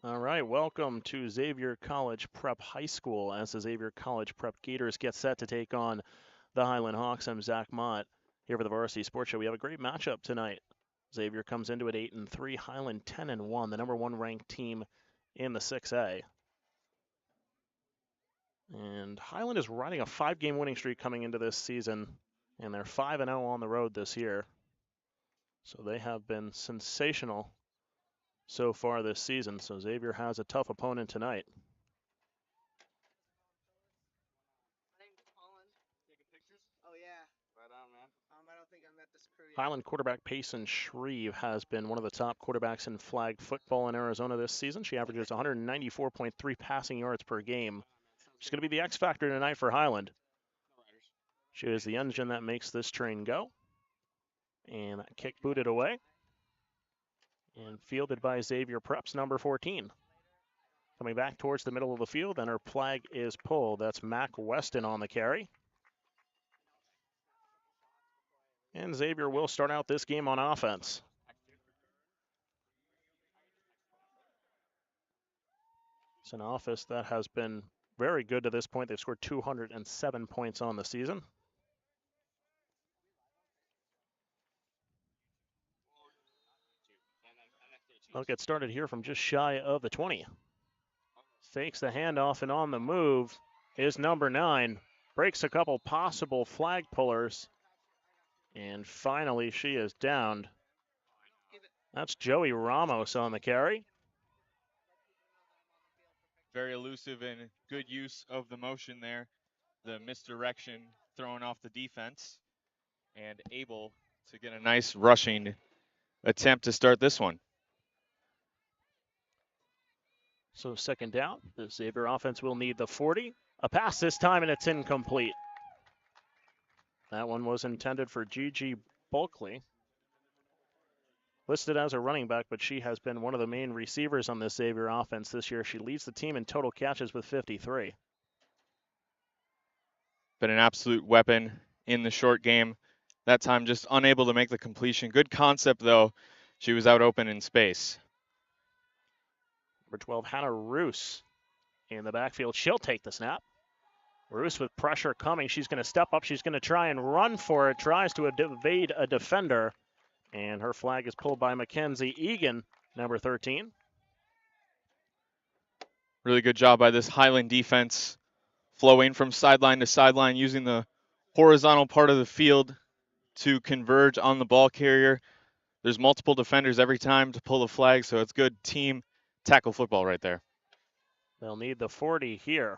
All right, welcome to Xavier College Prep High School as the Xavier College Prep Gators get set to take on the Highland Hawks. I'm Zach Mott here for the Varsity Sports Show. We have a great matchup tonight. Xavier comes into it 8-3, Highland 10-1, the number one ranked team in the 6A. And Highland is riding a 5-game winning streak coming into this season, and they're 5-0 on the road this year. So they have been sensational so far this season. So Xavier has a tough opponent tonight. Highland quarterback Payson Shreve has been one of the top quarterbacks in flag football in Arizona this season. She averages 194.3 passing yards per game. She's going to be the X factor tonight for Highland. She is the engine that makes this train go. And that kick booted away. And fielded by Xavier Preps, number 14. Coming back towards the middle of the field, and her flag is pulled. That's Mac Weston on the carry. And Xavier will start out this game on offense. It's an offense that has been very good to this point. They've scored 207 points on the season. They'll get started here from just shy of the 20. Fakes the handoff, and on the move is number 9. Breaks a couple possible flag pullers. And finally, she is downed. That's Joey Ramos on the carry. Very elusive and good use of the motion there. The misdirection throwing off the defense and able to get a nice rushing attempt to start this one. So second down, the Xavier offense will need the 40. A pass this time, and it's incomplete. That one was intended for Gigi Bulkley. Listed as a running back, but she has been one of the main receivers on this Xavier offense this year. She leads the team in total catches with 53. Been an absolute weapon in the short game. That time just unable to make the completion. Good concept though. She was out open in space. Number 12, Hannah Roos in the backfield. She'll take the snap. Roos with pressure coming. She's going to step up. She's going to try and run for it. Tries to evade a defender. And her flag is pulled by Mackenzie Egan, number 13. Really good job by this Highland defense, flowing from sideline to sideline, using the horizontal part of the field to converge on the ball carrier. There's multiple defenders every time to pull the flag, so it's good team tackle football right there. They'll need the 40 here.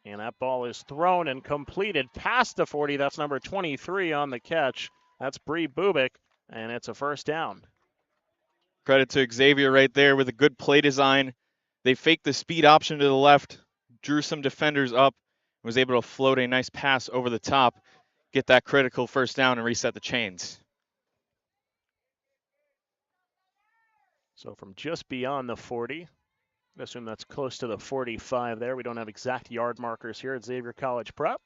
And that ball is thrown and completed past the 40. That's number 23 on the catch. That's Bree Bubik, and it's a first down. Credit to Xavier right there with a good play design. They faked the speed option to the left, drew some defenders up, was able to float a nice pass over the top, get that critical first down, and reset the chains. So from just beyond the 40, I assume that's close to the 45 there. We don't have exact yard markers here at Xavier College Prep.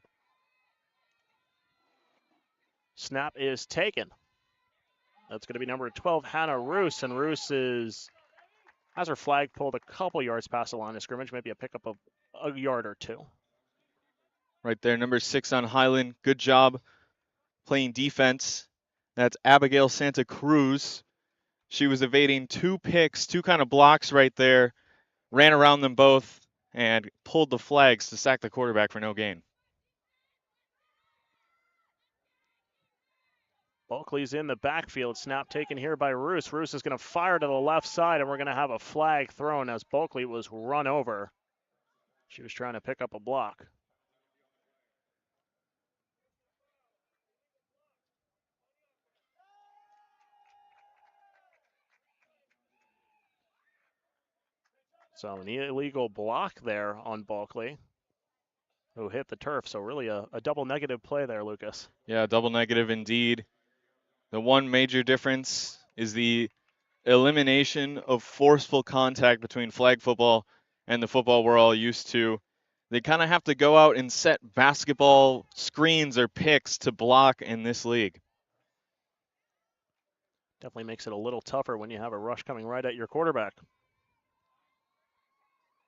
Snap is taken. That's going to be number 12, Hannah Roos, and Roos has her flag pulled a couple yards past the line of scrimmage, maybe a pickup of a yard or two. Right there, number 6 on Highland. Good job playing defense. That's Abigail Santa Cruz. She was evading 2 picks, 2 kind of blocks right there, ran around them both, and pulled the flags to sack the quarterback for no gain. Bulkley's in the backfield. Snap taken here by Roos. Roos is going to fire to the left side, and we're going to have a flag thrown as Bulkley was run over. She was trying to pick up a block. So an illegal block there on Bulkley, who hit the turf. So really a double negative play there, Lucas. Yeah, double negative indeed. The one major difference is the elimination of forceful contact between flag football and the football we're all used to. They kind of have to go out and set basketball screens or picks to block in this league. Definitely makes it a little tougher when you have a rush coming right at your quarterback.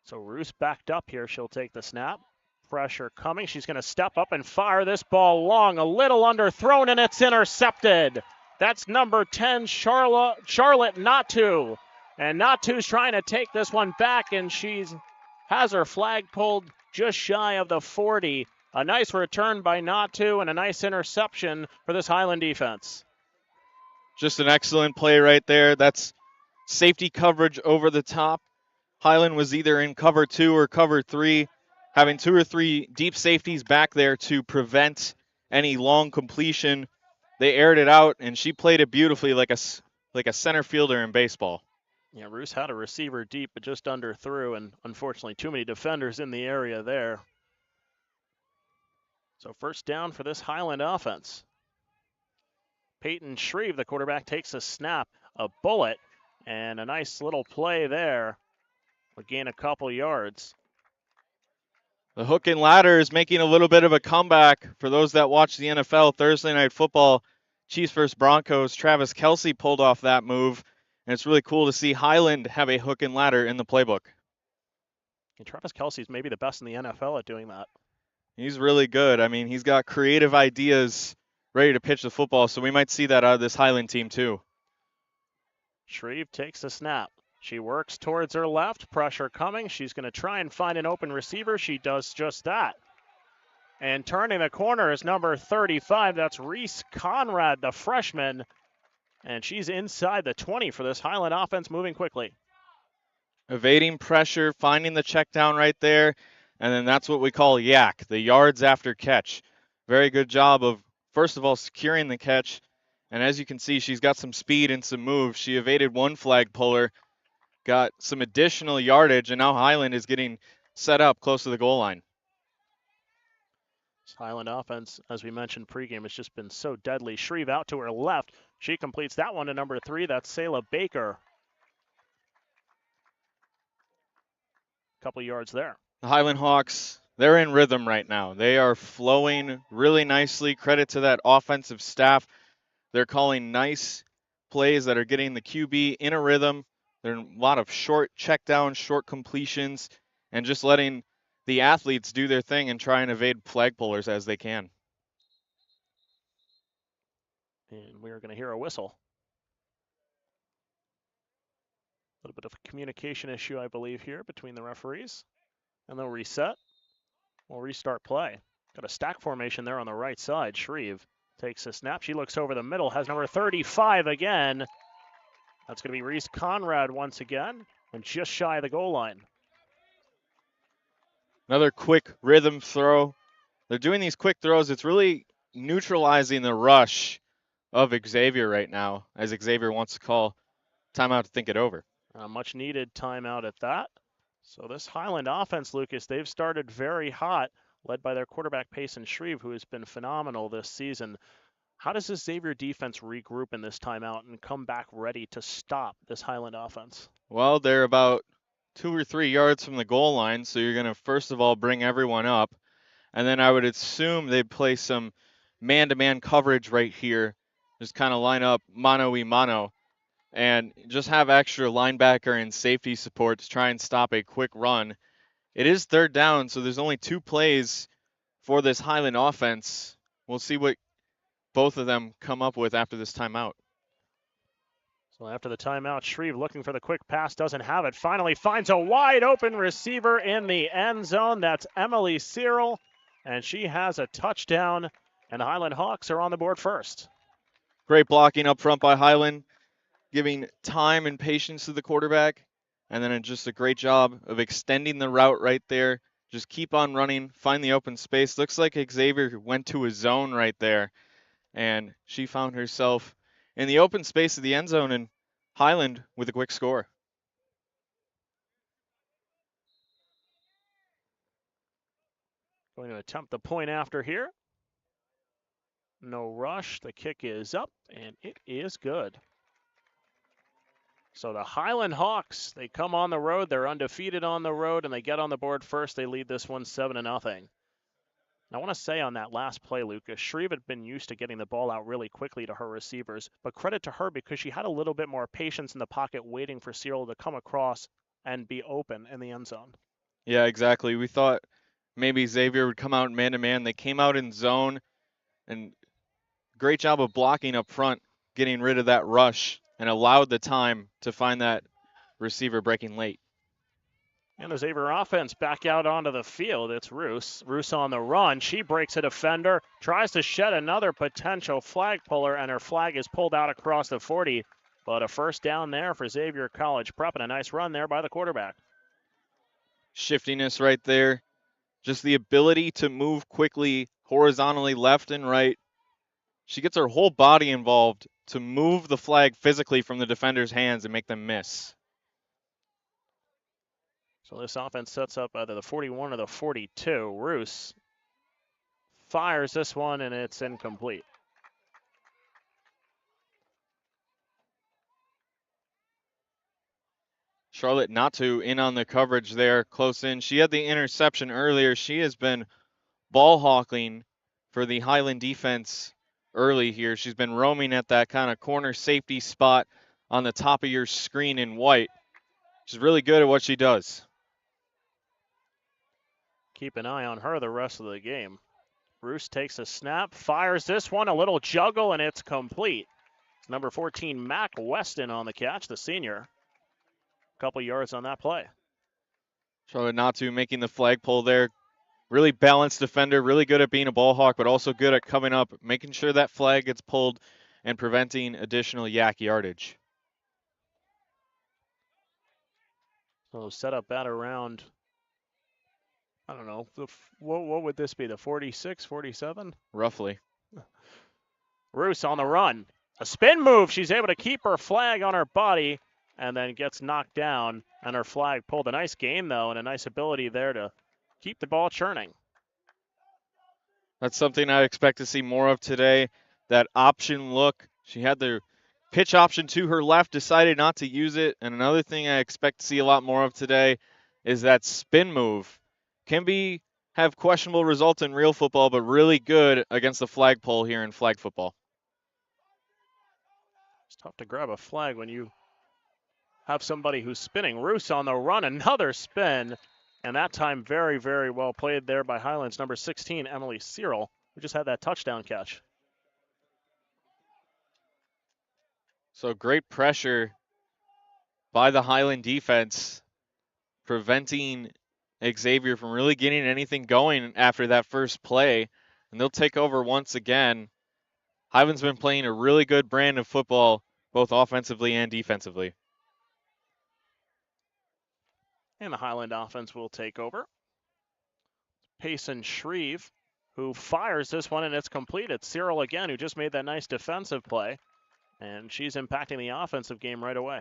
So Roos backed up here. She'll take the snap. Pressure coming. She's going to step up and fire this ball long, a little underthrown, and it's intercepted. That's number 10, Charlotte Natu. And Natu's trying to take this one back, and she has her flag pulled just shy of the 40. A nice return by Natu and a nice interception for this Highland defense. Just an excellent play right there. That's safety coverage over the top. Highland was either in cover 2 or cover 3, having 2 or 3 deep safeties back there to prevent any long completion. They aired it out, and she played it beautifully like a center fielder in baseball. Yeah, Roos had a receiver deep, but just underthrew, and unfortunately too many defenders in the area there. So first down for this Highland offense. Peyton Shreve, the quarterback, takes a snap, a bullet, and a nice little play there. Would gain a couple yards. The hook and ladder is making a little bit of a comeback. For those that watch the NFL Thursday Night Football, Chiefs vs. Broncos, Travis Kelce pulled off that move, and it's really cool to see Highland have a hook and ladder in the playbook. And Travis Kelce's maybe the best in the NFL at doing that. He's really good. I mean, he's got creative ideas ready to pitch the football, so we might see that out of this Highland team too. Shreve takes a snap. She works towards her left, pressure coming. She's going to try and find an open receiver. She does just that. And turning the corner is number 35. That's Reese Conrad, the freshman. And she's inside the 20 for this Highland offense, moving quickly. Evading pressure, finding the check down right there, and then that's what we call yak, the yards after catch. Very good job of, first of all, securing the catch. And as you can see, she's got some speed and some moves. She evaded one flag puller, got some additional yardage, and now Highland is getting set up close to the goal line. This Highland offense, as we mentioned pregame, has just been so deadly. Shreve out to her left. She completes that one to number 3. That's Selah Baker. Couple yards there. The Highland Hawks, they're in rhythm right now. They are flowing really nicely. Credit to that offensive staff. They're calling nice plays that are getting the QB in a rhythm. There are a lot of short checkdowns, short completions, and just letting the athletes do their thing and try and evade flag pullers as they can. And we're going to hear a whistle. A little bit of a communication issue, I believe, here between the referees. And they'll reset. We'll restart play. Got a stack formation there on the right side. Shreve takes a snap. She looks over the middle, has number 35 again. That's going to be Reese Conrad once again, and just shy of the goal line. Another quick rhythm throw. They're doing these quick throws. It's really neutralizing the rush of Xavier right now, as Xavier wants to call timeout to think it over. A much needed timeout at that. So this Highland offense, Lucas, they've started very hot, led by their quarterback Payson Shreve, who has been phenomenal this season. How does this Xavier defense regroup in this timeout and come back ready to stop this Highland offense? Well, they're about 2 or 3 yards from the goal line, so you're going to first of all bring everyone up, and then I would assume they'd play some man-to-man coverage right here, just kind of line up mano-y-mano, and just have extra linebacker and safety support to try and stop a quick run. It is third down, so there's only 2 plays for this Highland offense. We'll see what both of them come up with after this timeout. So after the timeout, Shreve looking for the quick pass, doesn't have it. Finally finds a wide open receiver in the end zone. That's Emily Cyril, and she has a touchdown, and the Highland Hawks are on the board first. Great blocking up front by Highland, giving time and patience to the quarterback, and then just a great job of extending the route right there. Just keep on running, find the open space. Looks like Xavier went to a zone right there, and she found herself in the open space of the end zone, and Highland with a quick score. Going to attempt the point after here. No rush. The kick is up, and it is good. So the Highland Hawks, they come on the road. They're undefeated on the road, and they get on the board first. They lead this one 7-0. I want to say on that last play, Lucas, Shreve had been used to getting the ball out really quickly to her receivers, but credit to her because she had a little bit more patience in the pocket waiting for Cyril to come across and be open in the end zone. Yeah, exactly. We thought maybe Xavier would come out man-to-man. They came out in zone, and great job of blocking up front, getting rid of that rush, and allowed the time to find that receiver breaking late. And the Xavier offense back out onto the field. It's Roos. Roos on the run. She breaks a defender, tries to shed another potential flag puller, and her flag is pulled out across the 40. But a first down there for Xavier College Prep, and a nice run there by the quarterback. Shiftiness right there. Just the ability to move quickly horizontally left and right. She gets her whole body involved to move the flag physically from the defender's hands and make them miss. So this offense sets up either the 41 or the 42. Roos fires this one, and it's incomplete. Charlotte Natu in on the coverage there, close in. She had the interception earlier. She has been ball hawking for the Highland defense early here. She's been roaming at that kind of corner safety spot on the top of your screen in white. She's really good at what she does. Keep an eye on her the rest of the game. Roos takes a snap, fires this one, a little juggle, and it's complete. Number 14, Mac Weston on the catch, the senior. Couple yards on that play. Charlotte Natu making the flagpole there. Really balanced defender, really good at being a ball hawk, but also good at coming up, making sure that flag gets pulled and preventing additional yak yardage. So set up at around, I don't know, what would this be, the 46, 47? Roughly. Roos on the run. A spin move. She's able to keep her flag on her body and then gets knocked down and her flag pulled. A nice game, though, and a nice ability there to keep the ball churning. That's something I expect to see more of today. That option look. She had the pitch option to her left, decided not to use it. And another thing I expect to see a lot more of today is that spin move. Can have questionable results in real football, but really good against the flagpole here in flag football. It's tough to grab a flag when you have somebody who's spinning. Roos on the run, another spin. And that time very, very well played there by Highlands number 16, Emily Cyril, who just had that touchdown catch. So great pressure by the Highland defense, preventing Xavier from really getting anything going after that first play. And they'll take over once again. Highland's been playing a really good brand of football, both offensively and defensively. And the Highland offense will take over. Payson Shreve, who fires this one, and it's complete. It's Cyril again, who just made that nice defensive play. And she's impacting the offensive game right away.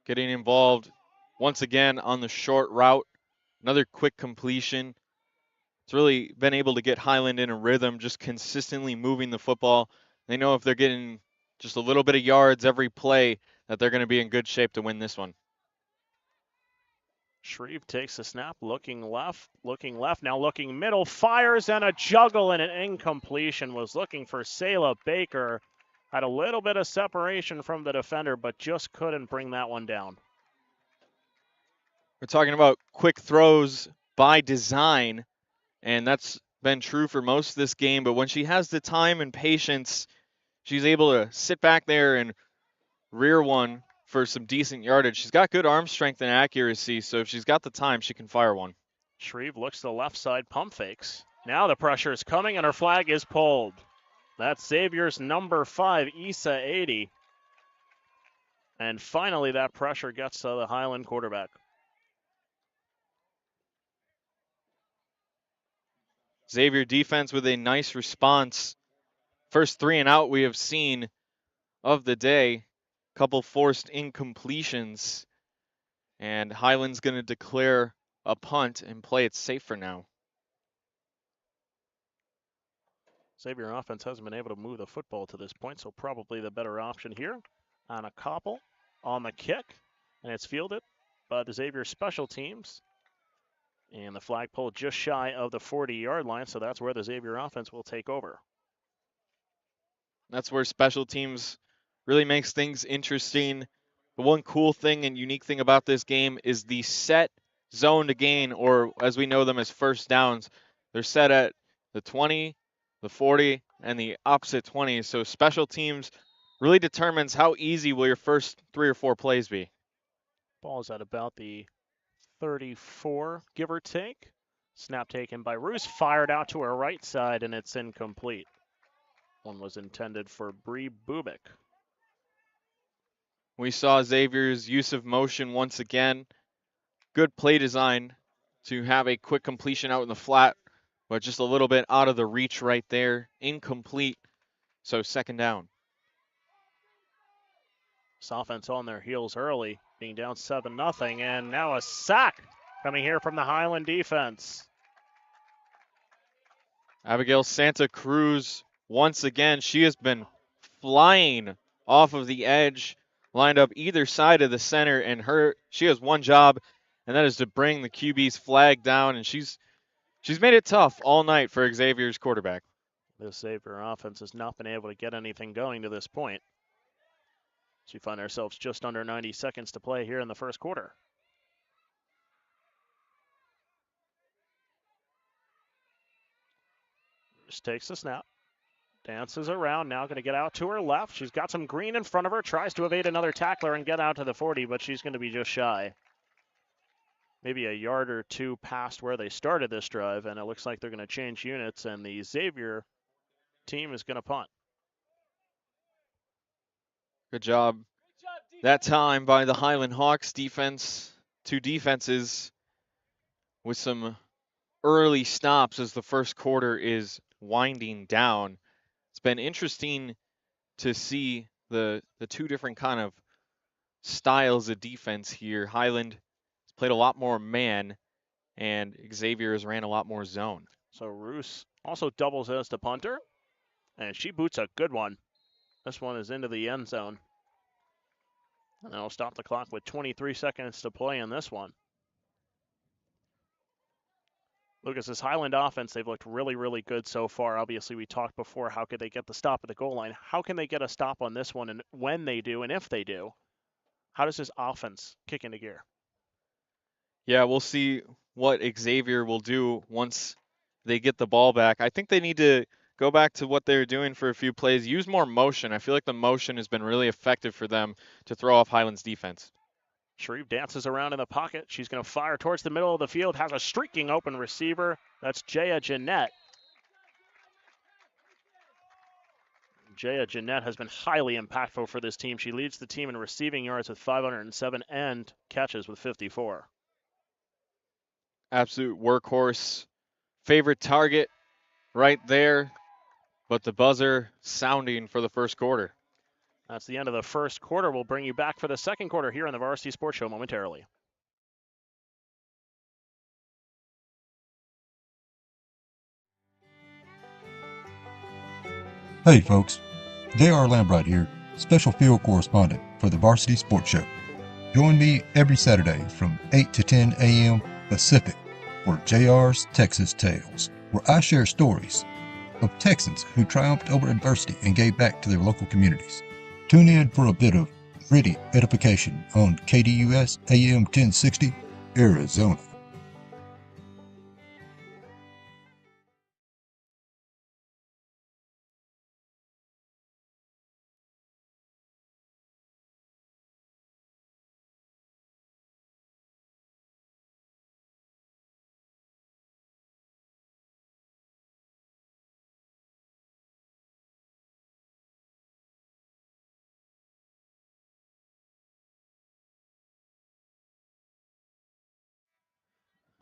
Getting involved once again on the short route. Another quick completion. It's really been able to get Highland in a rhythm, just consistently moving the football. They know if they're getting just a little bit of yards every play, that they're going to be in good shape to win this one. Shreve takes a snap, looking left, now looking middle, fires, and a juggle and an incompletion. Was looking for Selah Baker. Had a little bit of separation from the defender, but just couldn't bring that one down. We're talking about quick throws by design, and that's been true for most of this game. But when she has the time and patience, she's able to sit back there and rear one for some decent yardage. She's got good arm strength and accuracy, so if she's got the time, she can fire one. Shreve looks to the left side, pump fakes. Now the pressure is coming, and her flag is pulled. That's Xavier's number 5, Issa 80. And finally, that pressure gets to the Highland quarterback. Xavier defense with a nice response. First 3 and out we have seen of the day. Couple forced incompletions. And Highland's going to declare a punt and play it safe for now. Xavier offense hasn't been able to move the football to this point, so probably the better option here. On a Koppel on the kick, and it's fielded by the Xavier special teams. And the flagpole just shy of the 40-yard line, so that's where the Xavier offense will take over. That's where special teams really makes things interesting. The one cool thing and unique thing about this game is the set zone to gain, or as we know them as first downs. They're set at the 20, the 40, and the opposite 20. So special teams really determines how easy will your first 3 or 4 plays be. Ball's at about the 34, give or take. Snap taken by Roos, fired out to her right side, and it's incomplete. One was intended for Bree Bubik. We saw Xavier's use of motion once again. Good play design to have a quick completion out in the flat, but just a little bit out of the reach right there. Incomplete. So second down. This offense on their heels early, being down 7-0, and now a sack coming here from the Highland defense. Abigail Santa Cruz, once again, she has been flying off of the edge, lined up either side of the center, and she has one job, and that is to bring the QB's flag down, and she's made it tough all night for Xavier's quarterback. This Xavier offense has not been able to get anything going to this point. So we find ourselves just under 90 seconds to play here in the first quarter. Just takes the snap. Dances around, now going to get out to her left. She's got some green in front of her, tries to evade another tackler and get out to the 40, but she's going to be just shy. Maybe a yard or two past where they started this drive, and it looks like they're going to change units, and the Xavier team is going to punt. Good job that time by the Highland Hawks defense. Two defenses with some early stops as the first quarter is winding down. It's been interesting to see the two different kind of styles of defense here. Highland has played a lot more man, and Xavier has ran a lot more zone. So Roos also doubles as the punter, and she boots a good one. This one is into the end zone. And that'll stop the clock with 23 seconds to play in this one. Lucas, this Highland offense, they've looked really, really good so far. Obviously, we talked before, how could they get the stop at the goal line? How can they get a stop on this one? And when they do, and if they do, how does this offense kick into gear? Yeah, we'll see what Xavier will do once they get the ball back. I think they need to go back to what they were doing for a few plays. Use more motion. I feel like the motion has been really effective for them to throw off Highland's defense. Shreve dances around in the pocket. She's going to fire towards the middle of the field. Has a streaking open receiver. That's Jaya Jeanette. Jaya Jeanette has been highly impactful for this team. She leads the team in receiving yards with 507 and catches with 54. Absolute workhorse. Favorite target right there, but the buzzer sounding for the first quarter. That's the end of the first quarter. We'll bring you back for the second quarter here on the Varsity Sports Show momentarily. Hey folks, J.R. Lambright here, special field correspondent for the Varsity Sports Show. Join me every Saturday from 8 to 10 a.m. Pacific for JR's Texas Tales, where I share stories of Texans who triumphed over adversity and gave back to their local communities. Tune in for a bit of gritty edification on KDUS AM 1060, Arizona.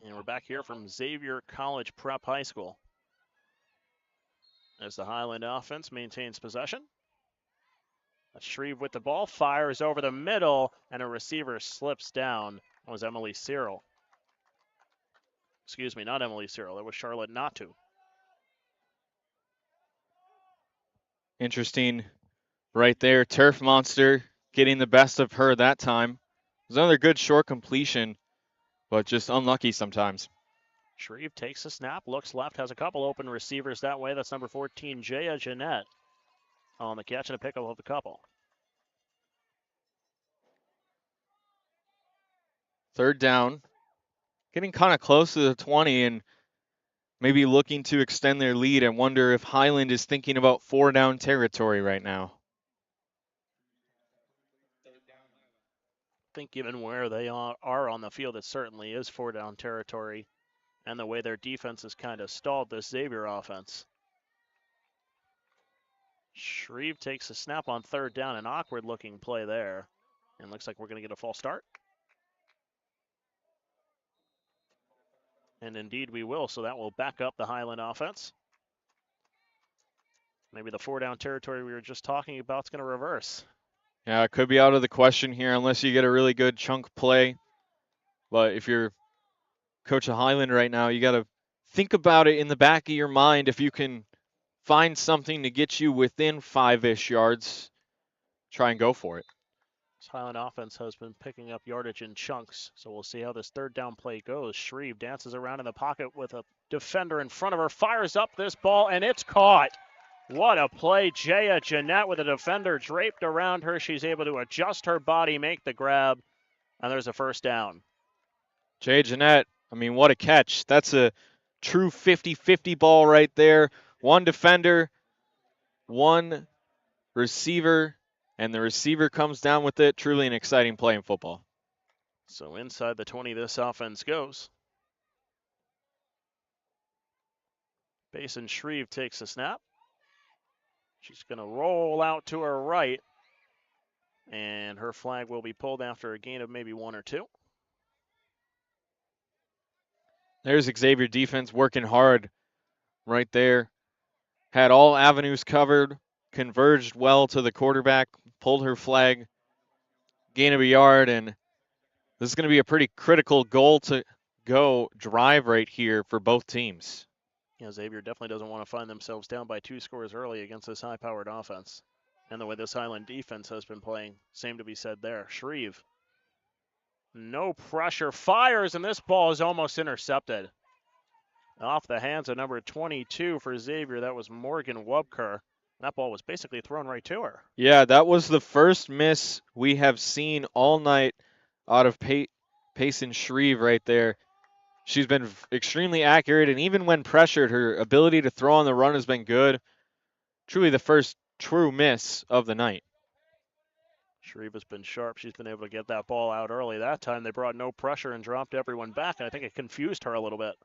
And we're back here from Xavier College Prep High School. As the Highland offense maintains possession. Shreve with the ball, fires over the middle, and a receiver slips down. That was Emily Cyril. Excuse me, not Emily Cyril. That was Charlotte Natu. Interesting right there. Turf Monster getting the best of her that time. It was another good short completion, but just unlucky sometimes. Shreve takes a snap, looks left, has a couple open receivers that way. That's number 14, Jaya Jeanette, on the catch and a pick up of the couple. Third down. Getting kind of close to the 20 and maybe looking to extend their lead. I wonder if Highland is thinking about 4-down territory right now. I think given where they are on the field, it certainly is 4-down territory, and the way their defense has kind of stalled this Xavier offense. Shreve takes a snap on third down, an awkward looking play there, and looks like we're going to get a false start. And indeed we will, so that will back up the Highland offense. Maybe the 4-down territory we were just talking about is going to reverse. Yeah, it could be out of the question here unless you get a really good chunk play. But if you're coach of Highland right now, you got to think about it in the back of your mind. If you can find something to get you within 5-ish yards, try and go for it. This Highland offense has been picking up yardage in chunks, so we'll see how this third down play goes. Shreve dances around in the pocket with a defender in front of her, fires up this ball, and it's caught. What a play. Jaya Jeanette with a defender draped around her. She's able to adjust her body, make the grab, and there's a first down. Jaya Jeanette, I mean, what a catch. That's a true 50-50 ball right there. One defender, one receiver, and the receiver comes down with it. Truly an exciting play in football. So inside the 20 this offense goes. Basin Shreve takes a snap. She's going to roll out to her right, and her flag will be pulled after a gain of maybe 1 or 2. There's Xavier defense working hard right there. Had all avenues covered, converged well to the quarterback, pulled her flag, gain of a yard, and this is going to be a pretty critical goal to go drive right here for both teams. Yeah, Xavier definitely doesn't want to find themselves down by 2 scores early against this high-powered offense. And the way this Highland defense has been playing, same to be said there. Shreve, no pressure, fires, and this ball is almost intercepted. Off the hands of number 22 for Xavier, that was Morgan Wubker. That ball was basically thrown right to her. Yeah, that was the first miss we have seen all night out of Payson Shreve right there. She's been extremely accurate, and even when pressured, her ability to throw on the run has been good. Truly the first true miss of the night. Shreve has been sharp. She's been able to get that ball out early. That time they brought no pressure and dropped everyone back, and I think it confused her a little bit.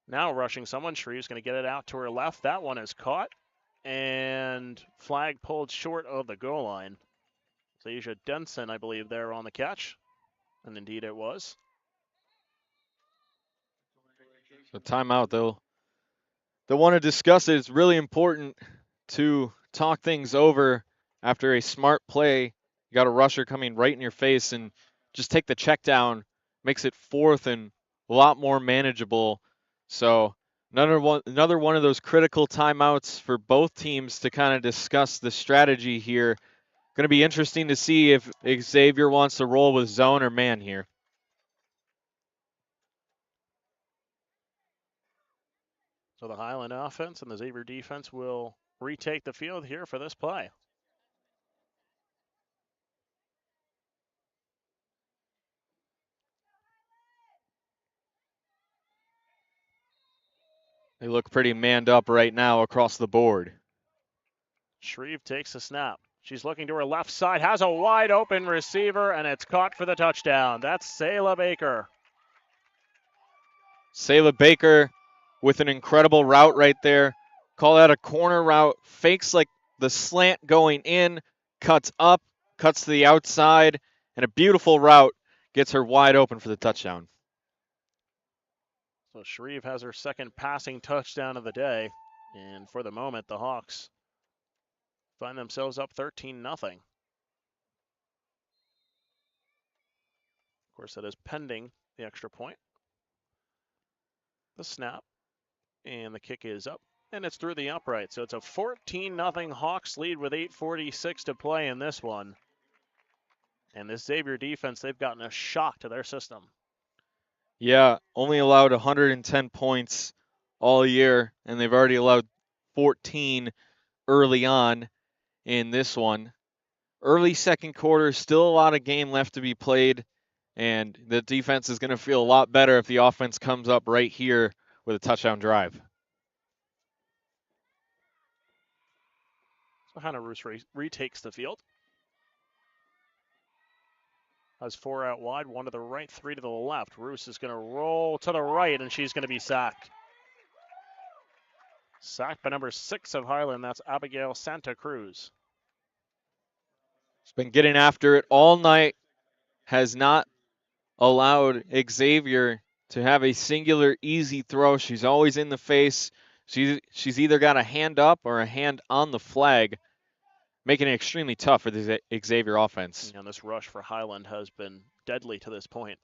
Now rushing someone, Shreve's going to get it out to her left. That one is caught, and flag pulled short of the goal line. Zasia Denson, I believe, there on the catch, and indeed it was. So timeout, though. They'll want to discuss it. It's really important to talk things over after a smart play. You got a rusher coming right in your face, and just take the check down. Makes it fourth and a lot more manageable. So another one of those critical timeouts for both teams to kind of discuss the strategy here. Going to be interesting to see if Xavier wants to roll with zone or man here. So the Highland offense and the Xavier defense will retake the field here for this play. They look pretty manned up right now across the board. Shreve takes a snap. She's looking to her left side, has a wide open receiver, and it's caught for the touchdown. That's Selah Baker. Selah Baker with an incredible route right there. Call that a corner route. Fakes like the slant going in, cuts up, cuts to the outside, and a beautiful route gets her wide open for the touchdown. So Shreve has her second passing touchdown of the day. And for the moment, the Hawks find themselves up 13-0. Of course, that is pending the extra point. The snap, and the kick is up, and it's through the upright. So it's a 14-0 Hawks lead with 8:46 to play in this one. And this Xavier defense, they've gotten a shock to their system. Yeah, only allowed 110 points all year, and they've already allowed 14 early on in this one. Early second quarter, still a lot of game left to be played. And the defense is going to feel a lot better if the offense comes up right here with a touchdown drive. So Hannah Roos retakes the field. Has 4 out wide, 1 to the right, 3 to the left. Roos is going to roll to the right, and she's going to be sacked. Sacked by number 6 of Highland. That's Abigail Santa Cruz. She's been getting after it all night. Has not allowed Xavier to have a singular easy throw. She's always in the face. She's either got a hand up or a hand on the flag, making it extremely tough for the Xavier offense. And this rush for Highland has been deadly to this point.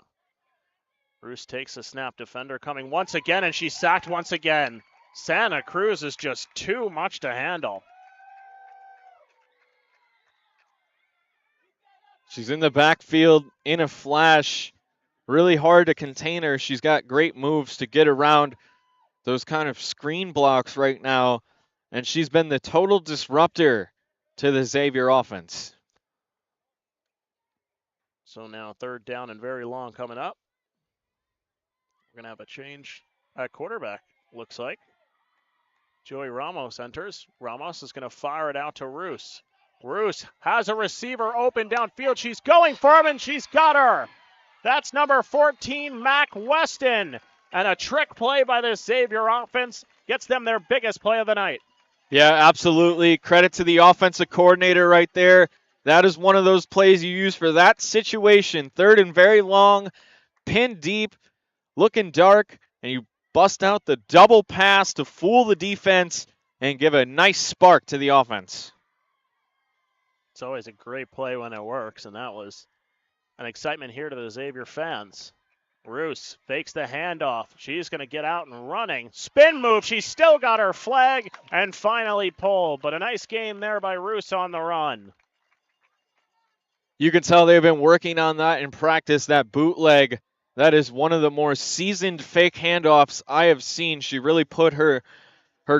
Roos takes a snap. Defender coming once again, and she's sacked once again. Santa Cruz is just too much to handle. She's in the backfield in a flash. Really hard to contain her. She's got great moves to get around those kind of screen blocks right now, and she's been the total disruptor to the Xavier offense. So now 3rd down and very long coming up. We're going to have a change at quarterback, looks like. Joey Ramos enters. Ramos is going to fire it out to Roos. Roos has a receiver open downfield. She's going for him, and she's got her. That's number 14, Mac Weston. And a trick play by the Xavier offense gets them their biggest play of the night. Yeah, absolutely. Credit to the offensive coordinator right there. That is one of those plays you use for that situation. 3rd and very long, pinned deep, looking dark, and you bust out the double pass to fool the defense and give a nice spark to the offense. It's always a great play when it works, and that was an excitement here to the Xavier fans. Roos fakes the handoff. She's going to get out and running. Spin move. She's still got her flag and finally pulled. But a nice game there by Roos on the run. You can tell they've been working on that in practice, that bootleg. That is one of the more seasoned fake handoffs I have seen. She really put her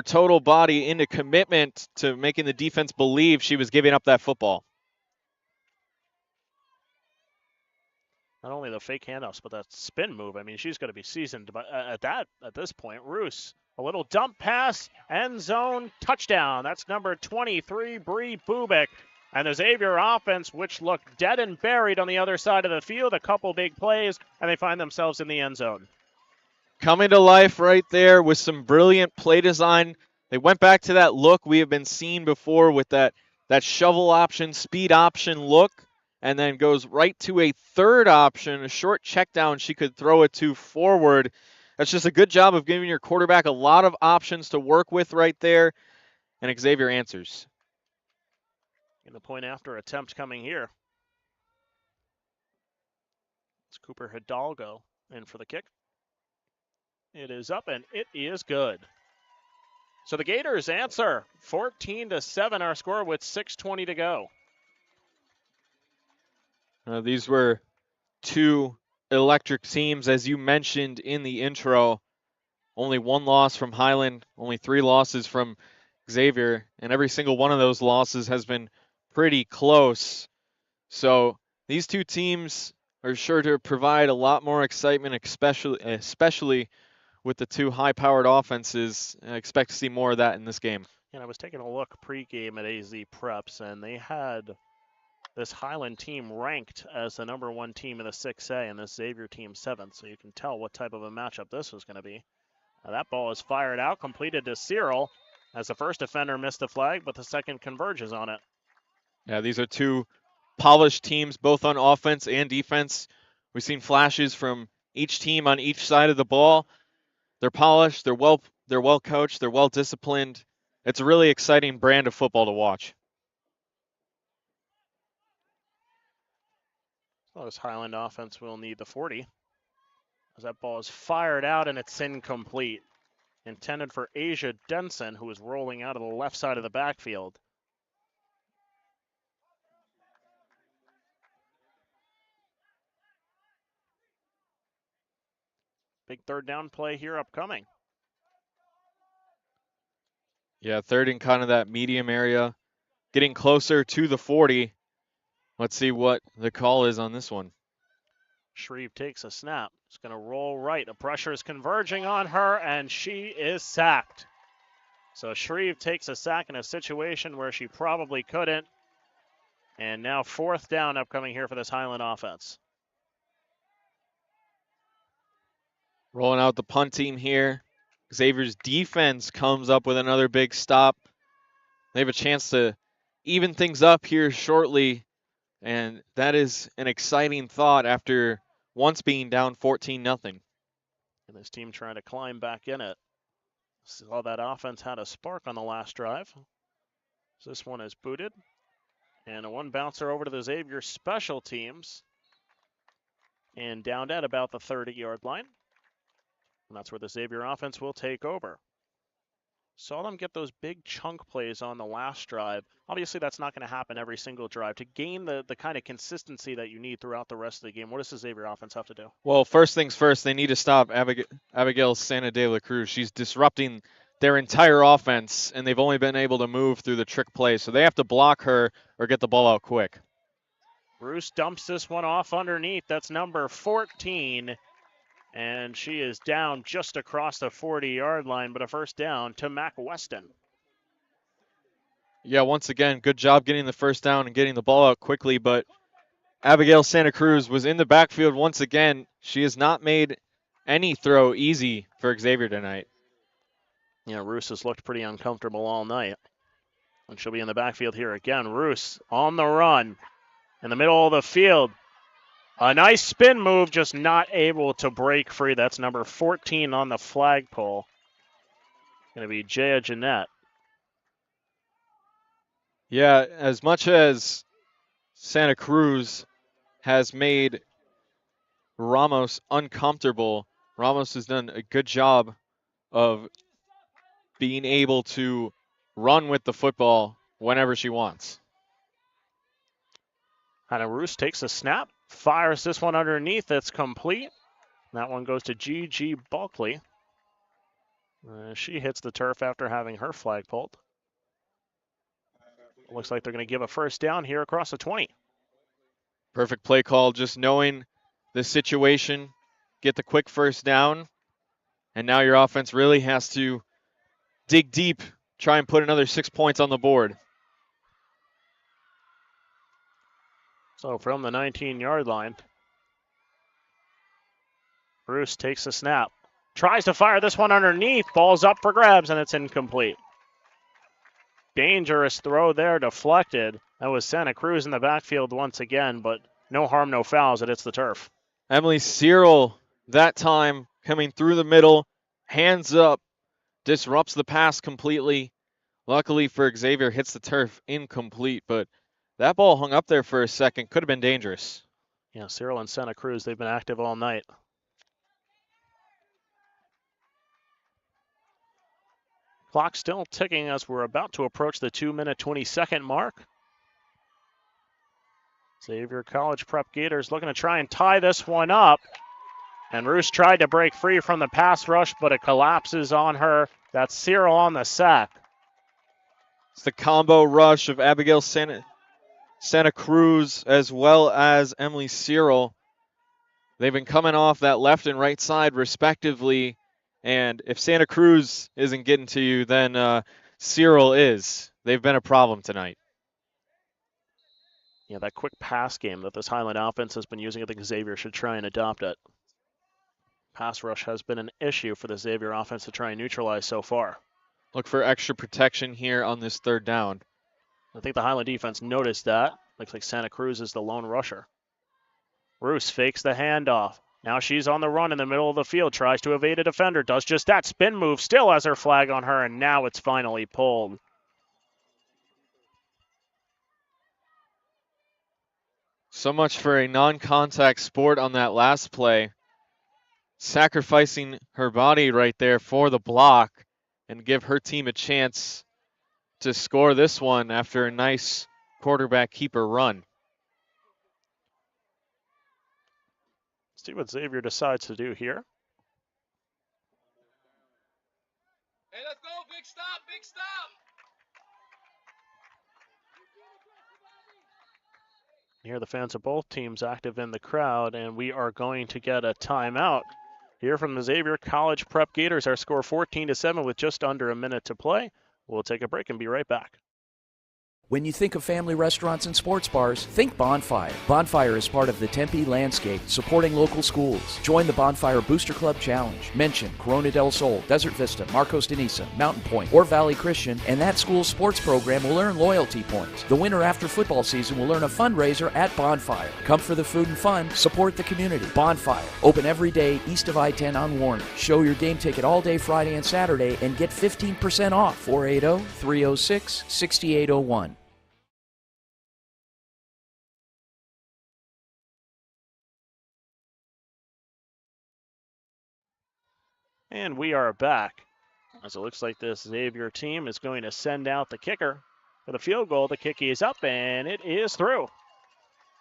total body into commitment to making the defense believe she was giving up that football. Not only the fake handoffs, but that spin move. I mean, she's going to be seasoned. But at this point, Roos, a little dump pass, end zone, touchdown. That's number 23, Bree Bubik. And the Xavier offense, which looked dead and buried on the other side of the field, a couple big plays, and they find themselves in the end zone. Coming to life right there with some brilliant play design. They went back to that look we have been seeing before with that shovel option, speed option look, and then goes right to a 3rd option, a short check down she could throw it to forward. That's just a good job of giving your quarterback a lot of options to work with right there, and Xavier answers. And the point after attempt coming here. It's Cooper Hidalgo in for the kick. It is up, and it is good. So the Gators answer 14-7 our score with 6:20 to go. These were 2 electric teams, as you mentioned in the intro. Only 1 loss from Highland, only 3 losses from Xavier, and every single one of those losses has been pretty close. So these 2 teams are sure to provide a lot more excitement, especially with the 2 high-powered offenses. I expect to see more of that in this game. And I was taking a look pregame at AZ Preps, and they had this Highland team ranked as the number 1 team in the 6A and this Xavier team 7th. So you can tell what type of a matchup this was going to be. Now that ball is fired out, completed to Cyril as the first defender missed the flag, but the second converges on it. Yeah, these are 2 polished teams, both on offense and defense. We've seen flashes from each team on each side of the ball. They're polished, they're well coached, they're well disciplined. It's a really exciting brand of football to watch. So this Highland offense will need the 40. As that ball is fired out and it's incomplete. Intended for Asia Denson, who is rolling out of the left side of the backfield. Big 3rd down play here upcoming. Yeah, 3rd in kind of that medium area. Getting closer to the 40. Let's see what the call is on this one. Shreve takes a snap. It's going to roll right. The pressure is converging on her, and she is sacked. So Shreve takes a sack in a situation where she probably couldn't. And now 4th down upcoming here for this Highland offense. Rolling out the punt team here. Xavier's defense comes up with another big stop. They have a chance to even things up here shortly, and that is an exciting thought after once being down 14-0. And this team trying to climb back in it. Saw that offense had a spark on the last drive. So this one is booted. And a one bouncer over to the Xavier special teams. And downed at about the 30-yard line. And that's where the Xavier offense will take over. Saw them get those big chunk plays on the last drive. Obviously, that's not going to happen every single drive. To gain the kind of consistency that you need throughout the rest of the game, what does the Xavier offense have to do? Well, first things first, they need to stop Abigail Santa de la Cruz. She's disrupting their entire offense, and they've only been able to move through the trick play. So they have to block her or get the ball out quick. Bruce dumps this one off underneath. That's number 14. And she is down just across the 40-yard line, but a first down to Mac Weston. Yeah, once again, good job getting the first down and getting the ball out quickly, but Abigail Santa Cruz was in the backfield once again. She has not made any throw easy for Xavier tonight. Yeah, Roos has looked pretty uncomfortable all night. And she'll be in the backfield here again. Roos on the run in the middle of the field. A nice spin move, just not able to break free. That's number 14 on the flagpole. Going to be Jaya Jeanette. Yeah, as much as Santa Cruz has made Ramos uncomfortable, Ramos has done a good job of being able to run with the football whenever she wants. Hannah Roos takes a snap, fires this one underneath. It's complete. That one goes to G.G. Bulkley. She hits the turf after having her flag pulled. Looks like they're going to give a first down here across the 20. Perfect play call, just knowing the situation, get the quick first down, and now your offense really has to dig deep, try and put another 6 points on the board. So from the 19-yard line, Bruce takes a snap. Tries to fire this one underneath. Ball's up for grabs, and it's incomplete. Dangerous throw there, deflected. That was Santa Cruz in the backfield once again, but no harm, no fouls. It hits the turf. Emily Cyril, that time, coming through the middle, hands up, disrupts the pass completely. Luckily for Xavier, hits the turf incomplete, but that ball hung up there for a second. Could have been dangerous. Yeah, Cyril and Santa Cruz, they've been active all night. Clock still ticking as we're about to approach the 2-minute, 20-second mark. Xavier College Prep Gators looking to try and tie this one up. And Roos tried to break free from the pass rush, but it collapses on her. That's Cyril on the sack. It's the combo rush of Abigail Santa Cruz as well as Emily Cyril. They've been coming off that left and right side respectively. And if Santa Cruz isn't getting to you, then Cyril is. They've been a problem tonight. Yeah, that quick pass game that this Highland offense has been using, I think Xavier should try and adopt it. Pass rush has been an issue for the Xavier offense to try and neutralize so far. Look for extra protection here on this third down. I think the Highland defense noticed that. Looks like Santa Cruz is the lone rusher. Roos fakes the handoff. Now she's on the run in the middle of the field, tries to evade a defender, does just that. Spin move, still has her flag on her, and now it's finally pulled. So much for a non-contact sport on that last play. Sacrificing her body right there for the block and give her team a chance to score this one after a nice quarterback keeper run. See what Xavier decides to do here. Hey, let's go. Big stop. Big stop. Here the fans of both teams active in the crowd, and we are going to get a timeout here from the Xavier College Prep Gators. Our score 14-7 with just under a minute to play. We'll take a break and be right back. When you think of family restaurants and sports bars, think Bonfire. Bonfire is part of the Tempe landscape, supporting local schools. Join the Bonfire Booster Club Challenge. Mention Corona del Sol, Desert Vista, Marcos de Niza, Mountain Point, or Valley Christian, and that school's sports program will earn loyalty points. The winner after football season will earn a fundraiser at Bonfire. Come for the food and fun, support the community. Bonfire, open every day east of I-10 on Warner. Show your game ticket all day Friday and Saturday and get 15% off. 480-306-6801. And we are back, as it looks like this Xavier team is going to send out the kicker for the field goal. The kick is up, and it is through.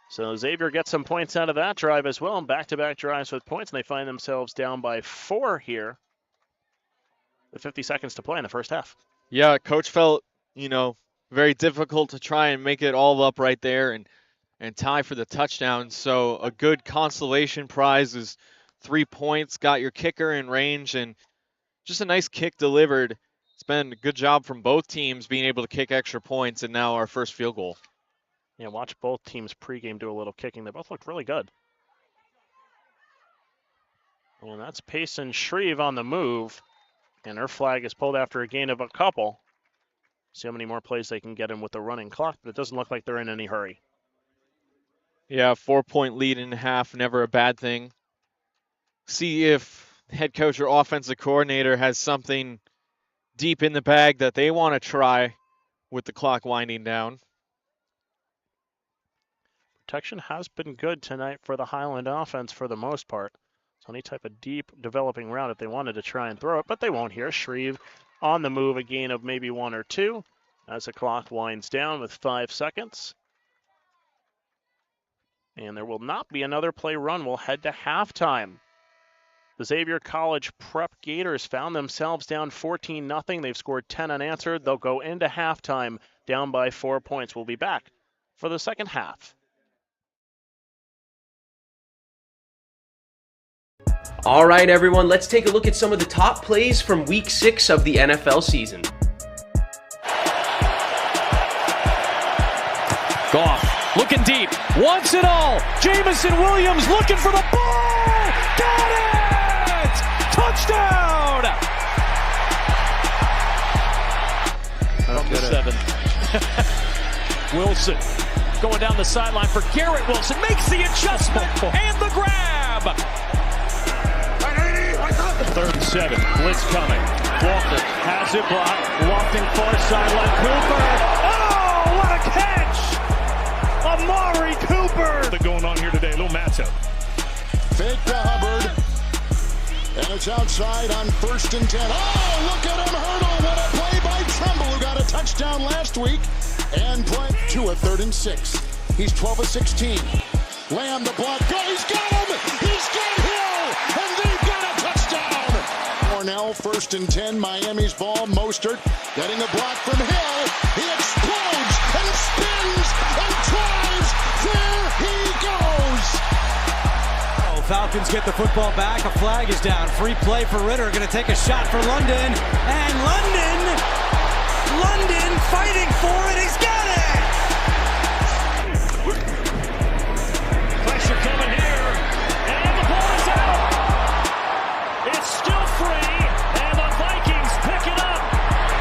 So Xavier gets some points out of that drive as well, and back-to-back drives with points, and they find themselves down by 4 here with 50 seconds to play in the first half. Yeah, Coach felt, very difficult to try and make it all up right there and tie for the touchdown. So a good consolation prize is 3 points, got your kicker in range, and just a nice kick delivered. It's been a good job from both teams being able to kick extra points, and now our first field goal. Yeah, watch both teams pregame do a little kicking. They both looked really good. And that's Payson Shreve on the move, and her flag is pulled after a gain of a couple. See how many more plays they can get in with the running clock, but it doesn't look like they're in any hurry. Yeah, 4-point lead in half, never a bad thing. See if head coach or offensive coordinator has something deep in the bag that they want to try with the clock winding down. Protection has been good tonight for the Highland offense for the most part. So any type of deep developing route if they wanted to try and throw it, but they won't here. Shreve on the move, a gain of maybe 1 or 2 as the clock winds down with 5 seconds. And there will not be another play run. We'll head to halftime. The Xavier College Prep Gators found themselves down 14-0. They've scored 10 unanswered. They'll go into halftime down by 4 points. We'll be back for the second half. All right, everyone, let's take a look at some of the top plays from Week 6 of the NFL season. Goff looking deep, wants it all. Jamison Williams looking for the ball. Got it! Touchdown! From the 7. Wilson going down the sideline for Garrett Wilson. Makes the adjustment and the grab. 3rd and 7. Blitz coming. Walker has it blocked. Lofting far sideline. Cooper. Oh, what a catch! Amari Cooper. They're going on here today. A little matchup. Fake to Hubbard. And it's outside on 1st and 10. Oh, look at him hurdle. What a play by Tremble, who got a touchdown last week. And play to a 3rd and 6. He's 12 of 16. Lamb the block. Go, he's got him. He's got Hill. And they've got a touchdown. Cornell, 1st and 10. Miami's ball. Mostert getting a block from Hill. He explodes and spins and drives. There he goes. Falcons get the football back. A flag is down. Free play for Ritter. Going to take a shot for London. And London fighting for it. He's got it. Pressure coming here. And the ball is out. It's still free. And the Vikings pick it up.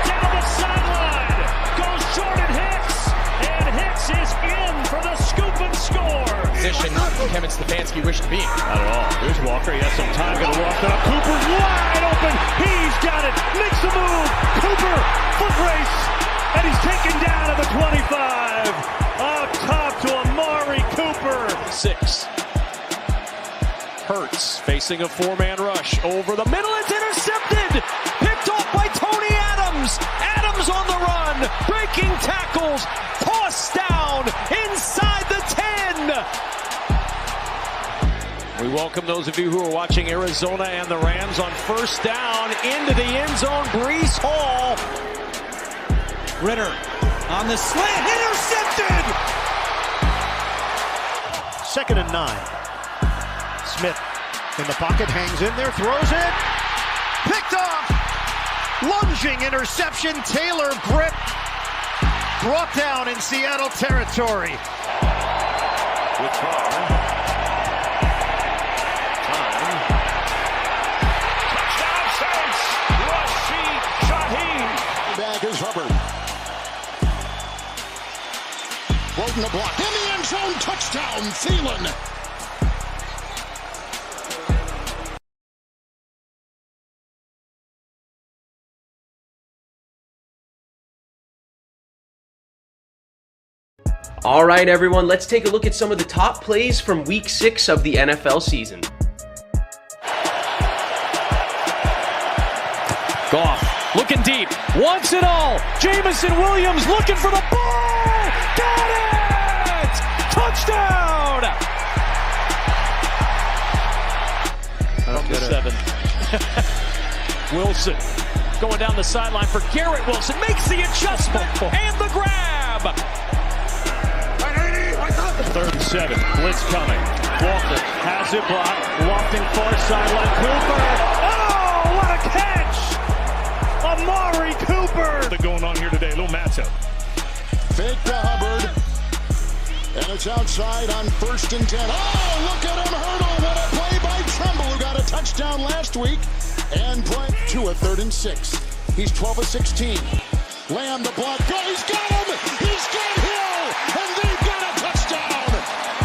Down the sideline. Goes Jordan Hicks. And Hicks is in for the scoop and score. Position Kevin Stefanski wished to be in. Not at all. Here's Walker. He has some time. Going to walk it up. Cooper's wide open. He's got it. Makes the move. Cooper, foot race. And he's taken down at the 25. Up top to Amari Cooper. 6. Hurts facing a 4-man rush. Over the middle. It's intercepted. Picked off by Tony Adams. Adams on the run. Breaking tackles. Tossed down inside the 10. We welcome those of you who are watching Arizona and the Rams on 1st down into the end zone. Breece Hall. Ritter on the slant. Intercepted. 2nd and 9. Smith in the pocket, hangs in there, throws it. Picked off. Lunging interception. Taylor grip. Brought down in Seattle territory. With Carr. Time. Touchdown Saints! Rashid Shaheed. Back is Hubbard. Floating the block. In the end zone. Touchdown. Thielen. All right, everyone, let's take a look at some of the top plays from Week 6 of the NFL season. Goff looking deep, wants it all. Jamison Williams looking for the ball. Got it! Touchdown! From the 7. Wilson going down the sideline for Garrett Wilson. Makes the adjustment and the grab. 3rd and 7. Blitz coming. Walker has it blocked. Lofting far sideline. Cooper. Oh, what a catch! Amari Cooper. They're going on here today. A little matchup. Fake to Hubbard. And it's outside on 1st and 10. Oh, look at him hurdle. What a play by Tremble, who got a touchdown last week. And play to a 3rd and 6. He's 12 of 16. Lamb the block. Go. He's got him. He's got Hill. And they've got a touchdown.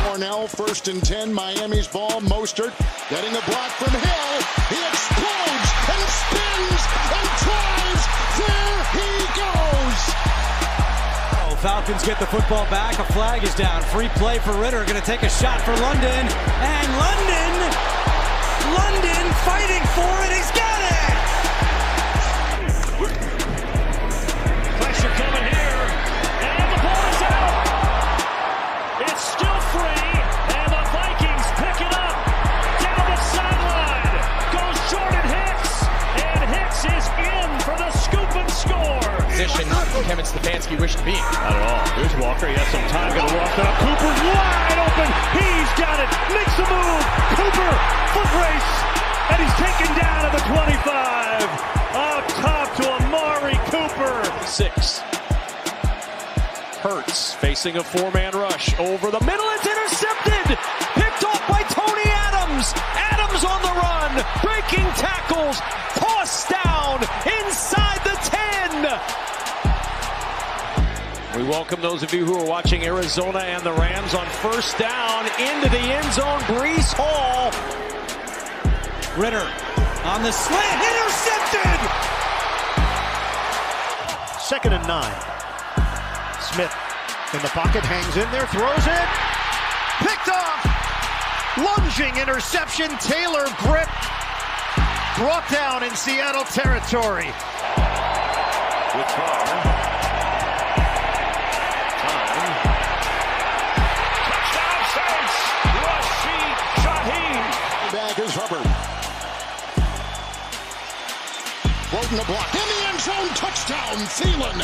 Cornell, 1st and 10. Miami's ball. Mostert getting a block from Hill. He explodes and spins and drives. There he goes. Falcons get the football back. A flag is down. Free play for Ritter. Going to take a shot for London. And London fighting for it. He's got it. Pressure coming here. And the ball is out. It's still free. And the Vikings pick it up. Down the sideline. Goes Jordan Hicks. And Hicks is in for the scoop and score. Position Kevin Stefanski wished to be in. Not at all. Here's Walker. He has some time. Going to walk it up. Cooper's wide open. He's got it. Makes the move. Cooper, foot race. And he's taken down at the 25. Up top to Amari Cooper. 6. Hurts facing a 4-man rush. Over the middle. It's intercepted. Picked off by Tony Adams. Adams on the run. Breaking tackles. Tossed down inside the 10. We welcome those of you who are watching Arizona and the Rams on 1st down into the end zone. Breece Hall. Ritter on the slant. Intercepted. 2nd and 9. Smith in the pocket, hangs in there, throws it. Picked off. Lunging interception. Taylor grip. Brought down in Seattle territory. With Carr. Time. Touchdown Saints! Rashid Shaheed. Back is Hubbard. Floating the block. In the end zone. Touchdown. Thielen.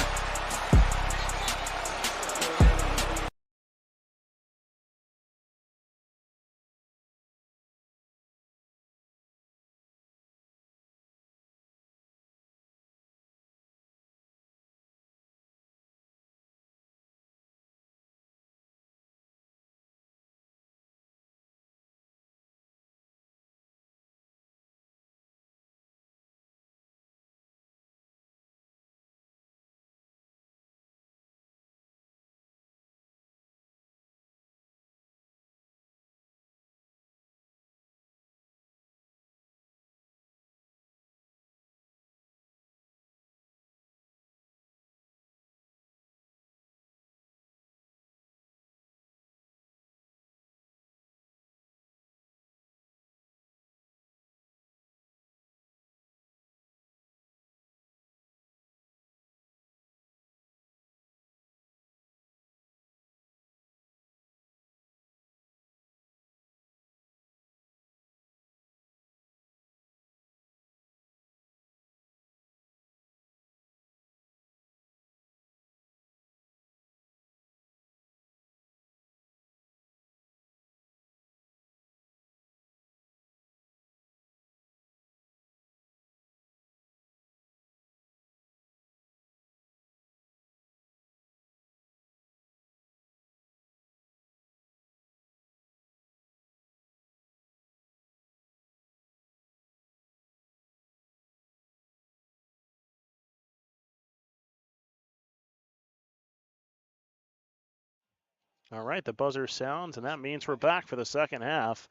All right, the buzzer sounds, and that means we're back for the second half.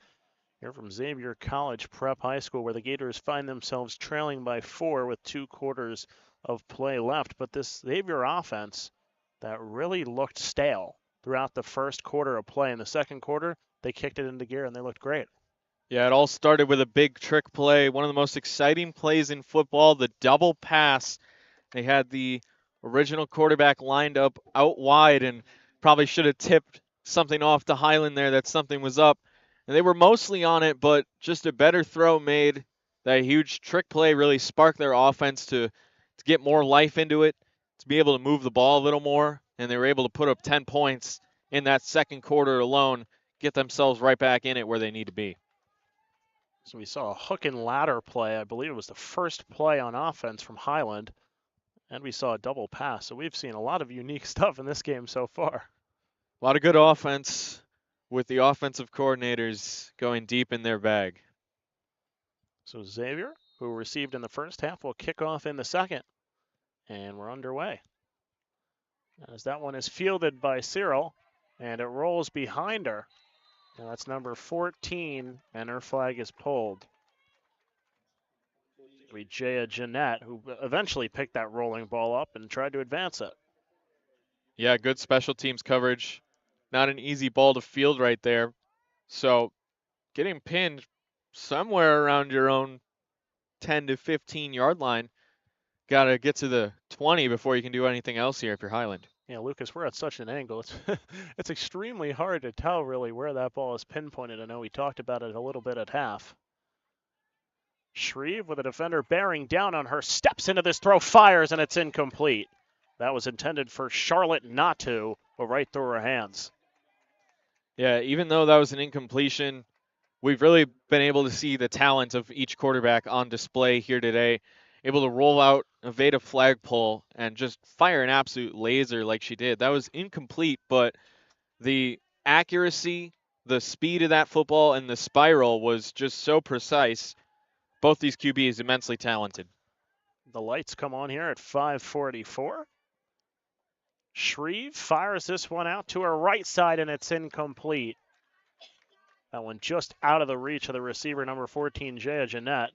Here from Xavier College Prep High School, where the Gators find themselves trailing by 4 with 2 quarters of play left. But this Xavier offense that really looked stale throughout the first quarter of play. In the second quarter, they kicked it into gear, and they looked great. Yeah, it all started with a big trick play, one of the most exciting plays in football, the double pass. They had the original quarterback lined up out wide and probably should have tipped something off to Highland there that something was up. And they were mostly on it, but just a better throw made that huge trick play really sparked their offense to get more life into it, to be able to move the ball a little more. And they were able to put up 10 points in that second quarter alone, get themselves right back in it where they need to be. So we saw a hook and ladder play. I believe it was the first play on offense from Highland. And we saw a double pass. So we've seen a lot of unique stuff in this game so far. A lot of good offense with the offensive coordinators going deep in their bag. So Xavier, who received in the first half, will kick off in the second. And we're underway. As that one is fielded by Cyril, and it rolls behind her. And that's number 14, and her flag is pulled. It'll be Jaya Jeanette, who eventually picked that rolling ball up and tried to advance it. Yeah, good special teams coverage. Not an easy ball to field right there. So getting pinned somewhere around your own 10 to 15 yard line. Got to get to the 20 before you can do anything else here if you're Highland. Yeah, Lucas, we're at such an angle. It's extremely hard to tell really where that ball is pinpointed. I know we talked about it a little bit at half. Shreve with a defender bearing down on her, steps into this throw, fires, and it's incomplete. That was intended for Charlotte not to, but right through her hands. Yeah, even though that was an incompletion, we've really been able to see the talent of each quarterback on display here today. Able to roll out, evade a flagpole, and just fire an absolute laser like she did. That was incomplete, but the accuracy, the speed of that football, and the spiral was just so precise. Both these QBs immensely talented. The lights come on here at 5:44. Shreve fires this one out to her right side, and it's incomplete. That one just out of the reach of the receiver, number 14, Jaya Jeanette.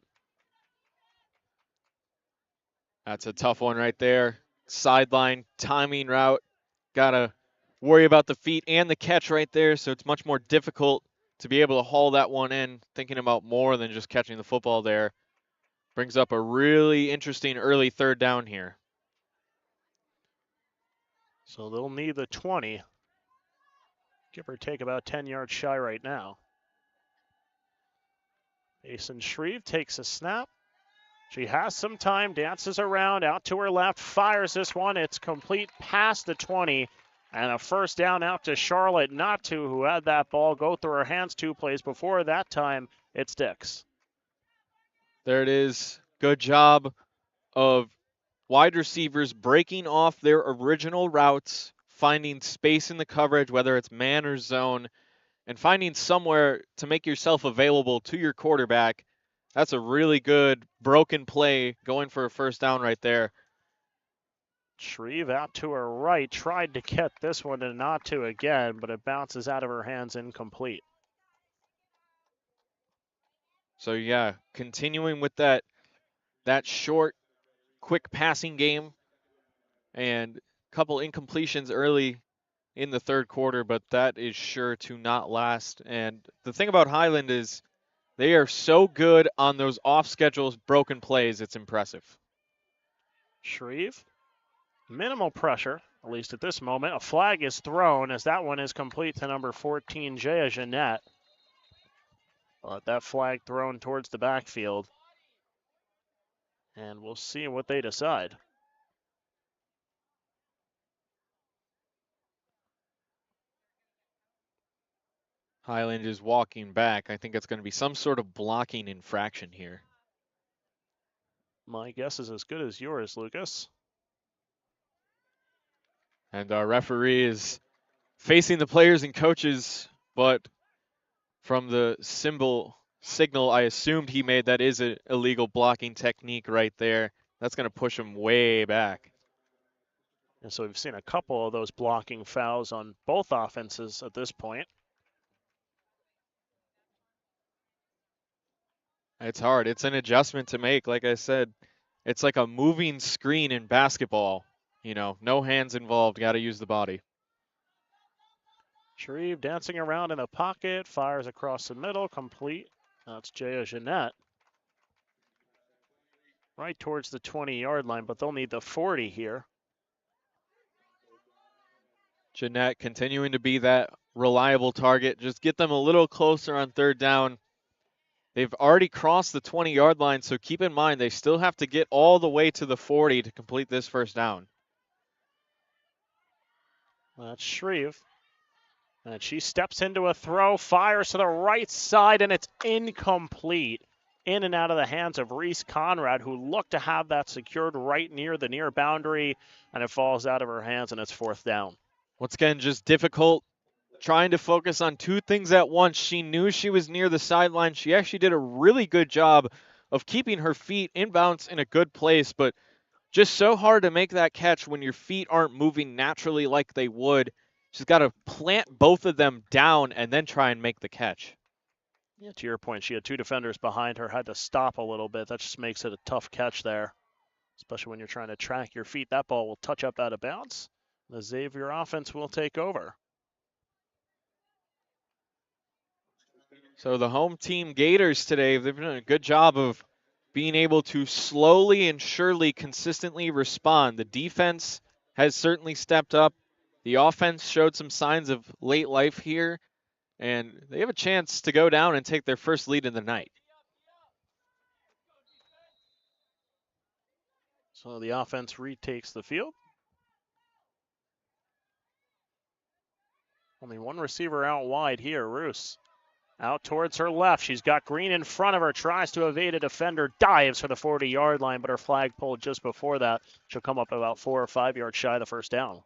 That's a tough one right there. Sideline, timing route. Got to worry about the feet and the catch right there, so it's much more difficult to be able to haul that one in, thinking about more than just catching the football there. Brings up a really interesting early third down here. So they'll need the 20. Give or take about 10 yards shy right now. Mason Shreve takes a snap. She has some time, dances around, out to her left, fires this one. It's complete past the 20. And a first down out to Charlotte Natu, who had that ball go through her hands 2 plays before. That time, it sticks. There it is. Good job of wide receivers breaking off their original routes, finding space in the coverage, whether it's man or zone, and finding somewhere to make yourself available to your quarterback. That's a really good broken play going for a first down right there. Shreve out to her right, tried to get this one to Natu again, but it bounces out of her hands incomplete. So yeah, continuing with that short, quick passing game, and a couple incompletions early in the third quarter, but that is sure to not last. And the thing about Highland is they are so good on those off-schedule broken plays, it's impressive. Shreve, minimal pressure, at least at this moment. A flag is thrown as that one is complete to number 14, Jaya Jeanette. But that flag thrown towards the backfield. And we'll see what they decide. Highland is walking back. I think it's going to be some sort of blocking infraction here. My guess is as good as yours, Lucas. And our referee is facing the players and coaches, but from the signal I assumed he made, that is an illegal blocking technique right there. That's going to push him way back. And so we've seen a couple of those blocking fouls on both offenses at this point. It's hard. It's an adjustment to make. Like I said, it's like a moving screen in basketball. You know, no hands involved. Got to use the body. Shreve dancing around in the pocket, fires across the middle, complete. That's Jaya Jeanette. Right towards the 20-yard line, but they'll need the 40 here. Jeanette continuing to be that reliable target. Just get them a little closer on third down. They've already crossed the 20-yard line, so keep in mind they still have to get all the way to the 40 to complete this first down. That's Shreve. And she steps into a throw, fires to the right side, and it's incomplete. In and out of the hands of Reese Conrad, who looked to have that secured right near the near boundary, and it falls out of her hands, and it's fourth down. Once again, just difficult trying to focus on two things at once. She knew she was near the sideline. She actually did a really good job of keeping her feet in bounds in a good place, but just so hard to make that catch when your feet aren't moving naturally like they would. She's got to plant both of them down and then try and make the catch. Yeah, to your point, she had two defenders behind her, had to stop a little bit. That just makes it a tough catch there, especially when you're trying to track your feet. That ball will touch up out of bounds. The Xavier offense will take over. So the home team Gators today, they've done a good job of being able to slowly and surely consistently respond. The defense has certainly stepped up. The offense showed some signs of late life here, and they have a chance to go down and take their first lead in the night. So the offense retakes the field. Only one receiver out wide here, Roos. Out towards her left. She's got Green in front of her, tries to evade a defender, dives for the 40-yard line, but her flag pulled just before that. She'll come up about 4 or 5 yards shy of the first down.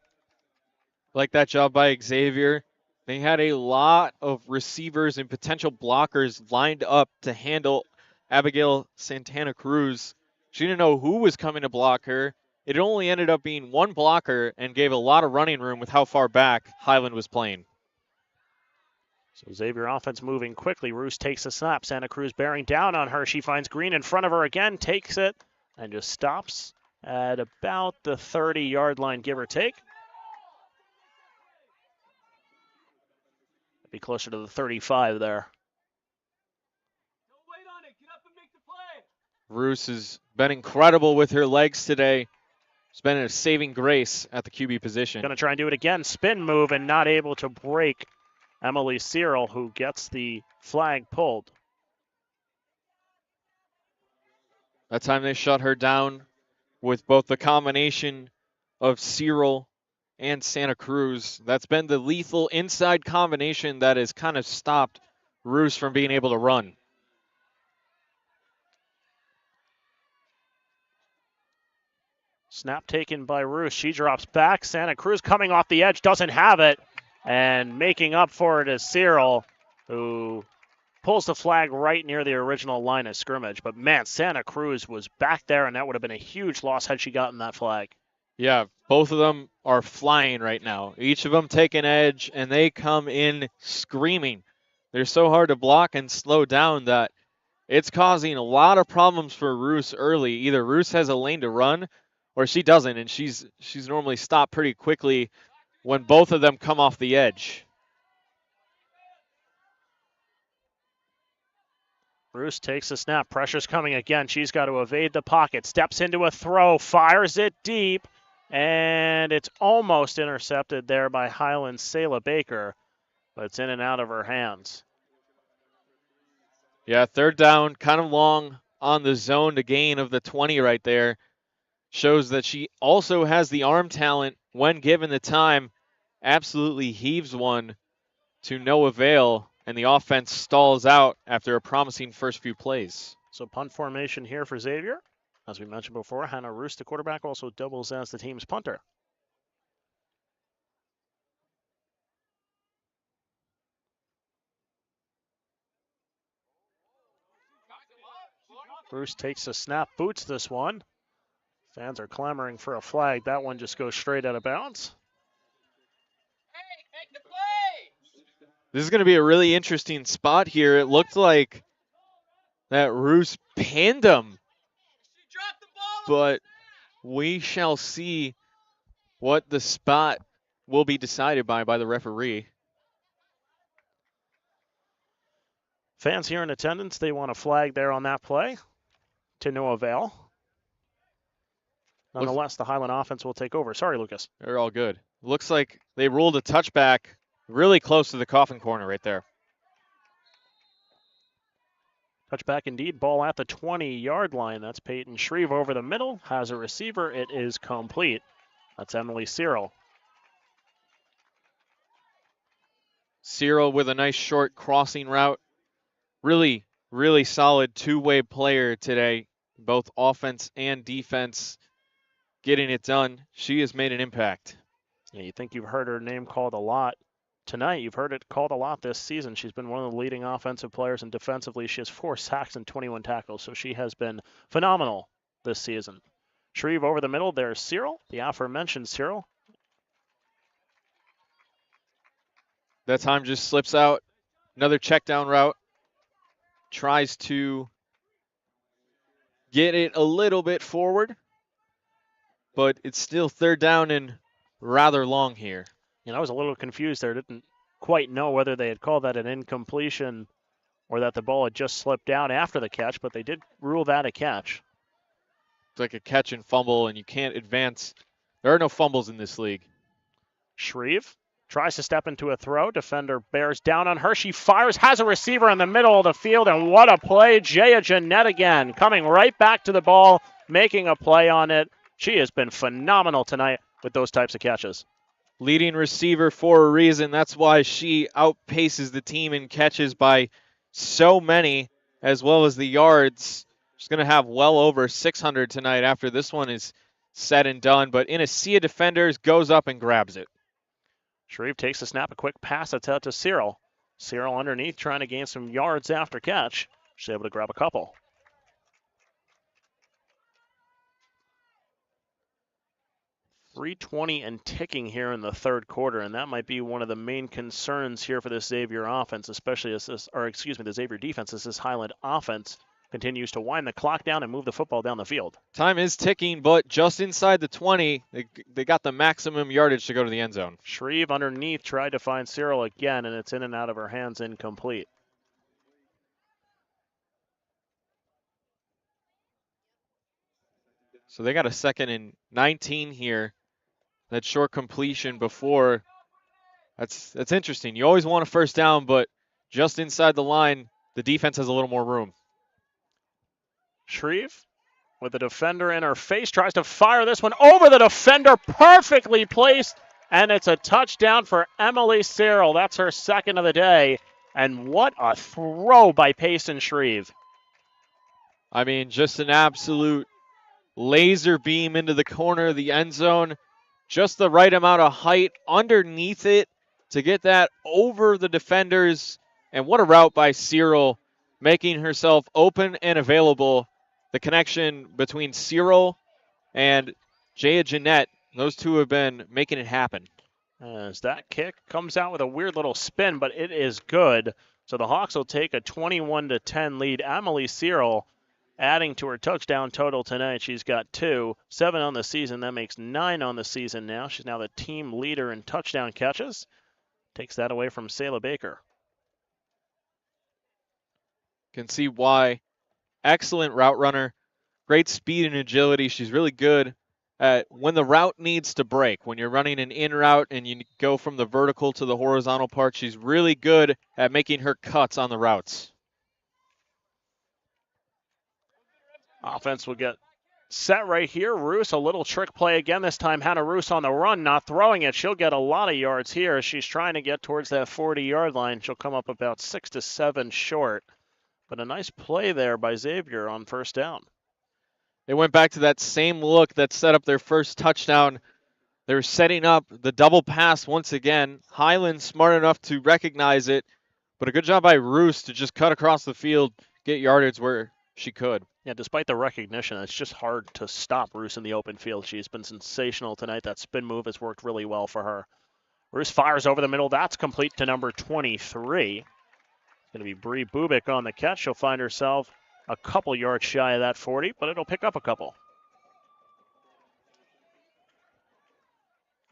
Like that job by Xavier. They had a lot of receivers and potential blockers lined up to handle Abigail Santana Cruz. She didn't know who was coming to block her. It only ended up being one blocker and gave a lot of running room with how far back Highland was playing. So Xavier offense moving quickly. Roos takes the snap. Santa Cruz bearing down on her. She finds Green in front of her again, takes it, and just stops at about the 30-yard line, give or take. Be closer to the 35 there. Roos has been incredible with her legs today. She's been a saving grace at the QB position. Going to try and do it again. Spin move and not able to break Emily Cyril, who gets the flag pulled. That time they shut her down with both the combination of Cyril and Santa Cruz. That's been the lethal inside combination that has kind of stopped Roos from being able to run. Snap taken by Roos. She drops back. Santa Cruz coming off the edge, doesn't have it. And making up for it is Cyril, who pulls the flag right near the original line of scrimmage. But man, Santa Cruz was back there, and that would have been a huge loss had she gotten that flag. Yeah, both of them are flying right now. Each of them take an edge, and they come in screaming. They're so hard to block and slow down that it's causing a lot of problems for Roos early. Either Roos has a lane to run, or she doesn't, and she's normally stopped pretty quickly when both of them come off the edge. Roos takes a snap. Pressure's coming again. She's got to evade the pocket. Steps into a throw. Fires it deep. And it's almost intercepted there by Highland's Sayla Baker. But it's in and out of her hands. Yeah, third down, kind of long on the zone to gain of the 20 right there. Shows that she also has the arm talent when given the time. Absolutely heaves one to no avail, and the offense stalls out after a promising first few plays. So punt formation here for Xavier. As we mentioned before, Hannah Roos, the quarterback, also doubles as the team's punter. Roos takes a snap, boots this one. Fans are clamoring for a flag. That one just goes straight out of bounds. This is going to be a really interesting spot here. It looked like that Roos pinned him, but we shall see what the spot will be decided by the referee. Fans here in attendance, they want a flag there on that play. To no avail. Nonetheless, the Highland offense will take over. Sorry, Lucas. They're all good. Looks like they ruled a touchback really close to the coffin corner right there. Touchback indeed. Ball at the 20-yard line. That's Peyton Shreve over the middle. Has a receiver. It is complete. That's Emily Cyril. Cyril with a nice short crossing route. Really, really solid two-way player today, both offense and defense, getting it done. She has made an impact. Yeah, you think you've heard her name called a lot tonight. You've heard it called a lot this season. She's been one of the leading offensive players, and defensively, she has 4 sacks and 21 tackles, so she has been phenomenal this season. Shreve over the middle. There's Cyril, the aforementioned Cyril. That time just slips out. Another check down route. Tries to get it a little bit forward, but it's still third down and rather long here. I was a little confused there. Didn't quite know whether they had called that an incompletion or that the ball had just slipped out after the catch, but they did rule that a catch. It's like a catch and fumble, and you can't advance. There are no fumbles in this league. Shreve tries to step into a throw. Defender bears down on her. She fires, has a receiver in the middle of the field, and what a play. Jaya Jeanette again, coming right back to the ball, making a play on it. She has been phenomenal tonight with those types of catches. Leading receiver for a reason. That's why she outpaces the team in catches by so many, as well as the yards. She's going to have well over 600 tonight after this one is said and done, but in a sea of defenders, goes up and grabs it. Shreve takes the snap, a quick pass that's out to Cyril. Cyril underneath trying to gain some yards after catch. She's able to grab a couple. .320 and ticking here in the third quarter, and that might be one of the main concerns here for this Xavier offense, especially as the Xavier defense, as this Highland offense continues to wind the clock down and move the football down the field. Time is ticking, but just inside the 20, they got the maximum yardage to go to the end zone. Shreve underneath tried to find Cyril again, and it's in and out of her hands, incomplete. So they got a 2nd and 19 here. That short completion before, that's interesting. You always want a first down, but just inside the line, the defense has a little more room. Shreve, with the defender in her face, tries to fire this one over the defender, perfectly placed, and it's a touchdown for Emily Cyril. That's her 2nd of the day, and what a throw by Payson Shreve. I mean, just an absolute laser beam into the corner of the end zone. Just the right amount of height underneath it to get that over the defenders. And what a route by Cyril, making herself open and available. The connection between Cyril and Jaya Jeanette, those two have been making it happen. As that kick comes out with a weird little spin, but it is good. So the Hawks will take a 21-10 lead. Emily Cyril adding to her touchdown total tonight. She's got 2, 7 on the season. That makes 9 on the season now. She's now the team leader in touchdown catches. Takes that away from Selah Baker. Can see why. Excellent route runner. Great speed and agility. She's really good at when the route needs to break. When you're running an in route and you go from the vertical to the horizontal part, she's really good at making her cuts on the routes. Offense will get set right here. Roos, a little trick play again. This time Hannah Roos on the run, not throwing it. She'll get a lot of yards here as she's trying to get towards that 40-yard line. She'll come up about 6 to 7 short. But a nice play there by Xavier on first down. They went back to that same look that set up their first touchdown. They're setting up the double pass once again. Highland smart enough to recognize it, but a good job by Roos to just cut across the field, get yardage where she could. Yeah, despite the recognition, it's just hard to stop Roos in the open field. She's been sensational tonight. That spin move has worked really well for her. Roos fires over the middle. That's complete to number 23. It's going to be Bree Bubik on the catch. She'll find herself a couple yards shy of that 40, but it'll pick up a couple.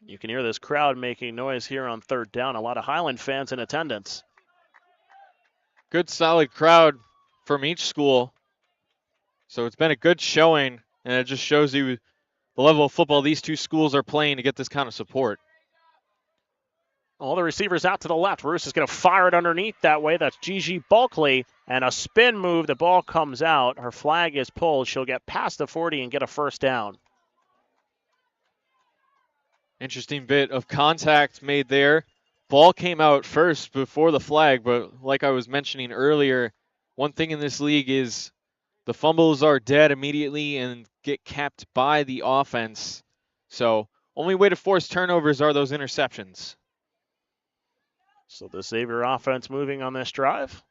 You can hear this crowd making noise here on third down. A lot of Highland fans in attendance. Good solid crowd from each school. So it's been a good showing, and it just shows you the level of football these two schools are playing to get this kind of support. All the receivers out to the left. Roos is going to fire it underneath that way. That's Gigi Bulkley. And a spin move. The ball comes out. Her flag is pulled. She'll get past the 40 and get a first down. Interesting bit of contact made there. Ball came out first before the flag, but like I was mentioning earlier, one thing in this league is the fumbles are dead immediately and get capped by the offense. So only way to force turnovers are those interceptions. So the Xavier offense moving on this drive.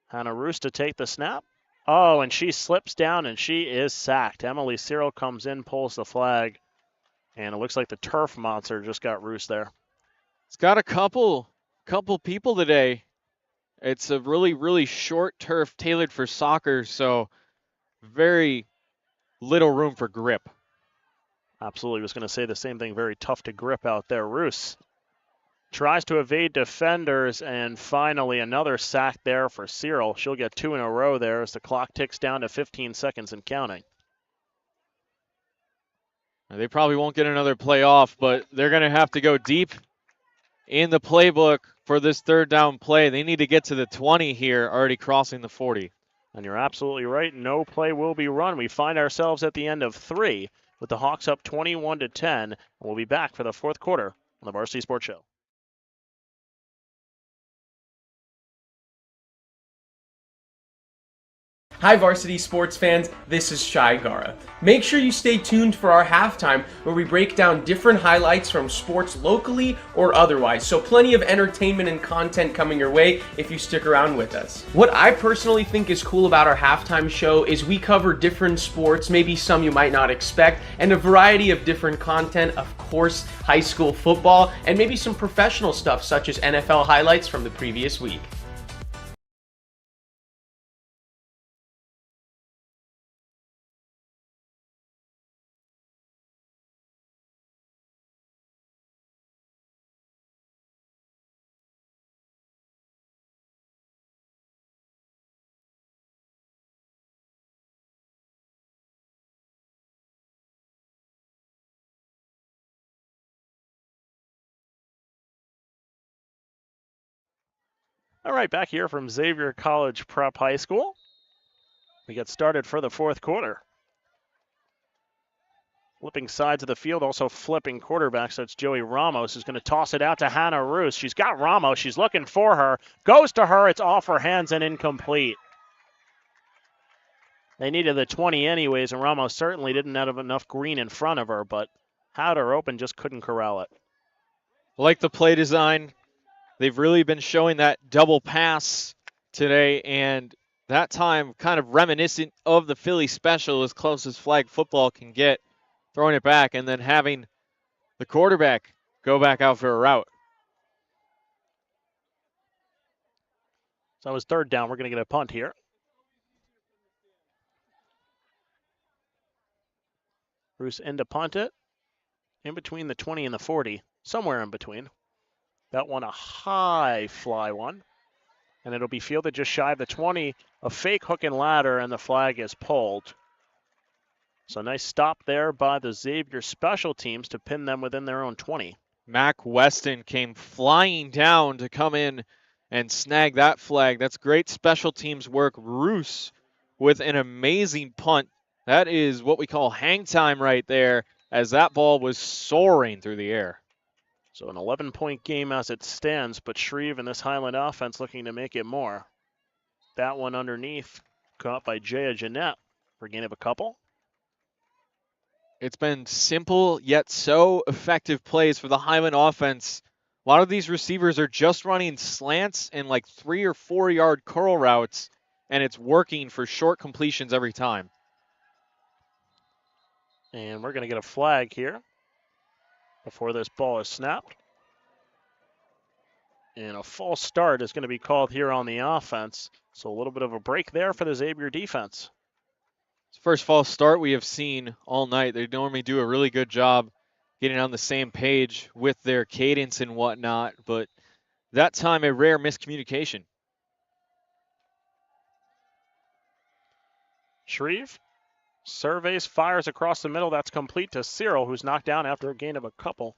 Hannah Roos to take the snap. Oh, and she slips down and she is sacked. Emily Cyril comes in, pulls the flag, and it looks like the turf monster just got Roos there. It's got a couple people today. It's a really short turf tailored for soccer, so very little room for grip. Absolutely, was going to say the same thing. Very tough to grip out there. Roos tries to evade defenders, and finally another sack there for Cyril. She'll get 2 in a row there as the clock ticks down to 15 seconds and counting. They probably won't get another play off, but they're going to have to go deep in the playbook for this third down play. They need to get to the 20 here, already crossing the 40. And you're absolutely right. No play will be run. We find ourselves at the end of 3 with the Hawks up 21-10. And we'll be back for the fourth quarter on the Varsity Sports Show. Hi Varsity sports fans, this is Shai Gara. Make sure you stay tuned for our halftime where we break down different highlights from sports locally or otherwise. So plenty of entertainment and content coming your way if you stick around with us. What I personally think is cool about our halftime show is we cover different sports, maybe some you might not expect, and a variety of different content, of course, high school football, and maybe some professional stuff such as NFL highlights from the previous week. All right, back here from Xavier College Prep High School. We get started for the fourth quarter. Flipping sides of the field, also flipping quarterbacks. That's Joey Ramos, who's going to toss it out to Hannah Roos. She's got Ramos. She's looking for her. Goes to her. It's off her hands and incomplete. They needed the 20 anyways, and Ramos certainly didn't have enough green in front of her, but had her open, just couldn't corral it. Like the play design, they've really been showing that double pass today, and that time kind of reminiscent of the Philly special, as close as flag football can get, throwing it back and then having the quarterback go back out for a route. So that was third down. We're going to get a punt here. Bruce in to punt it. In between the 20 and the 40. Somewhere in between. That one a high fly one. And it'll be fielded just shy of the 20. A fake hook and ladder, and the flag is pulled. So nice stop there by the Xavier special teams to pin them within their own 20. Mac Weston came flying down to come in and snag that flag. That's great special teams work. Roos with an amazing punt. That is what we call hang time right there, as that ball was soaring through the air. So an 11-point game as it stands, but Shreve and this Highland offense looking to make it more. That one underneath, caught by Jaya Jeanette for a gain of a couple. It's been simple yet so effective plays for the Highland offense. A lot of these receivers are just running slants and like 3 or 4 yard curl routes, and it's working for short completions every time. And we're going to get a flag here before this ball is snapped. And a false start is going to be called here on the offense. So a little bit of a break there for the Xavier defense. It's the first false start we have seen all night. They normally do a really good job getting on the same page with their cadence and whatnot, but that time a rare miscommunication. Shreve surveys, fires across the middle. That's complete to Cyril, who's knocked down after a gain of a couple.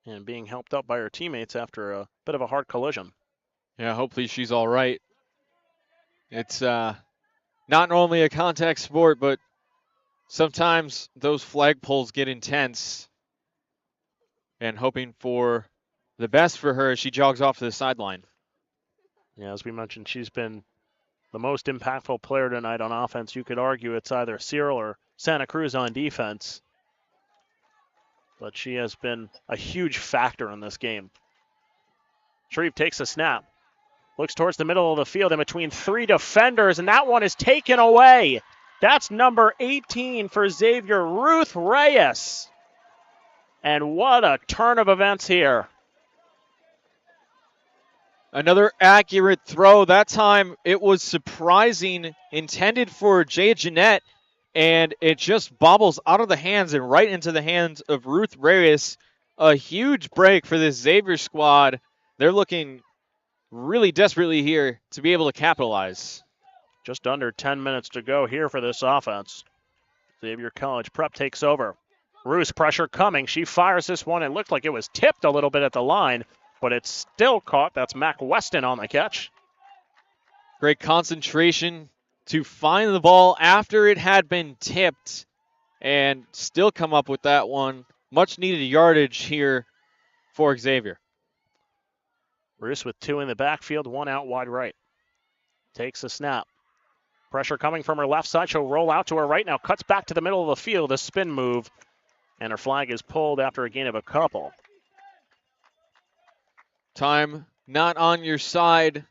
And being helped up by her teammates after a bit of a hard collision. Yeah, hopefully she's all right. It's not normally a contact sport, but sometimes those flagpoles get intense. And hoping for the best for her as she jogs off to the sideline. Yeah, as we mentioned, she's been the most impactful player tonight on offense. You could argue it's either Cyril or Santa Cruz on defense. But she has been a huge factor in this game. Shreve takes a snap. Looks towards the middle of the field in between three defenders, and that one is taken away. That's number 18 for Xavier, Ruth Reyes. And what a turn of events here. Another accurate throw. That time it was surprising, intended for Jaya Jeanette, and it just bobbles out of the hands and right into the hands of Ruth Reyes. A huge break for this Xavier squad. They're looking really desperately here to be able to capitalize. Just under 10 minutes to go here for this offense. Xavier College Prep takes over. Ruth's pressure coming. She fires this one. It looked like it was tipped a little bit at the line, but it's still caught. That's Mac Weston on the catch. Great concentration to find the ball after it had been tipped and still come up with that one. Much needed yardage here for Xavier. Ruth with two in the backfield, one out wide right. Takes the snap. Pressure coming from her left side. She'll roll out to her right now. Cuts back to the middle of the field. A spin move. And her flag is pulled after a gain of a couple. Time not on your side.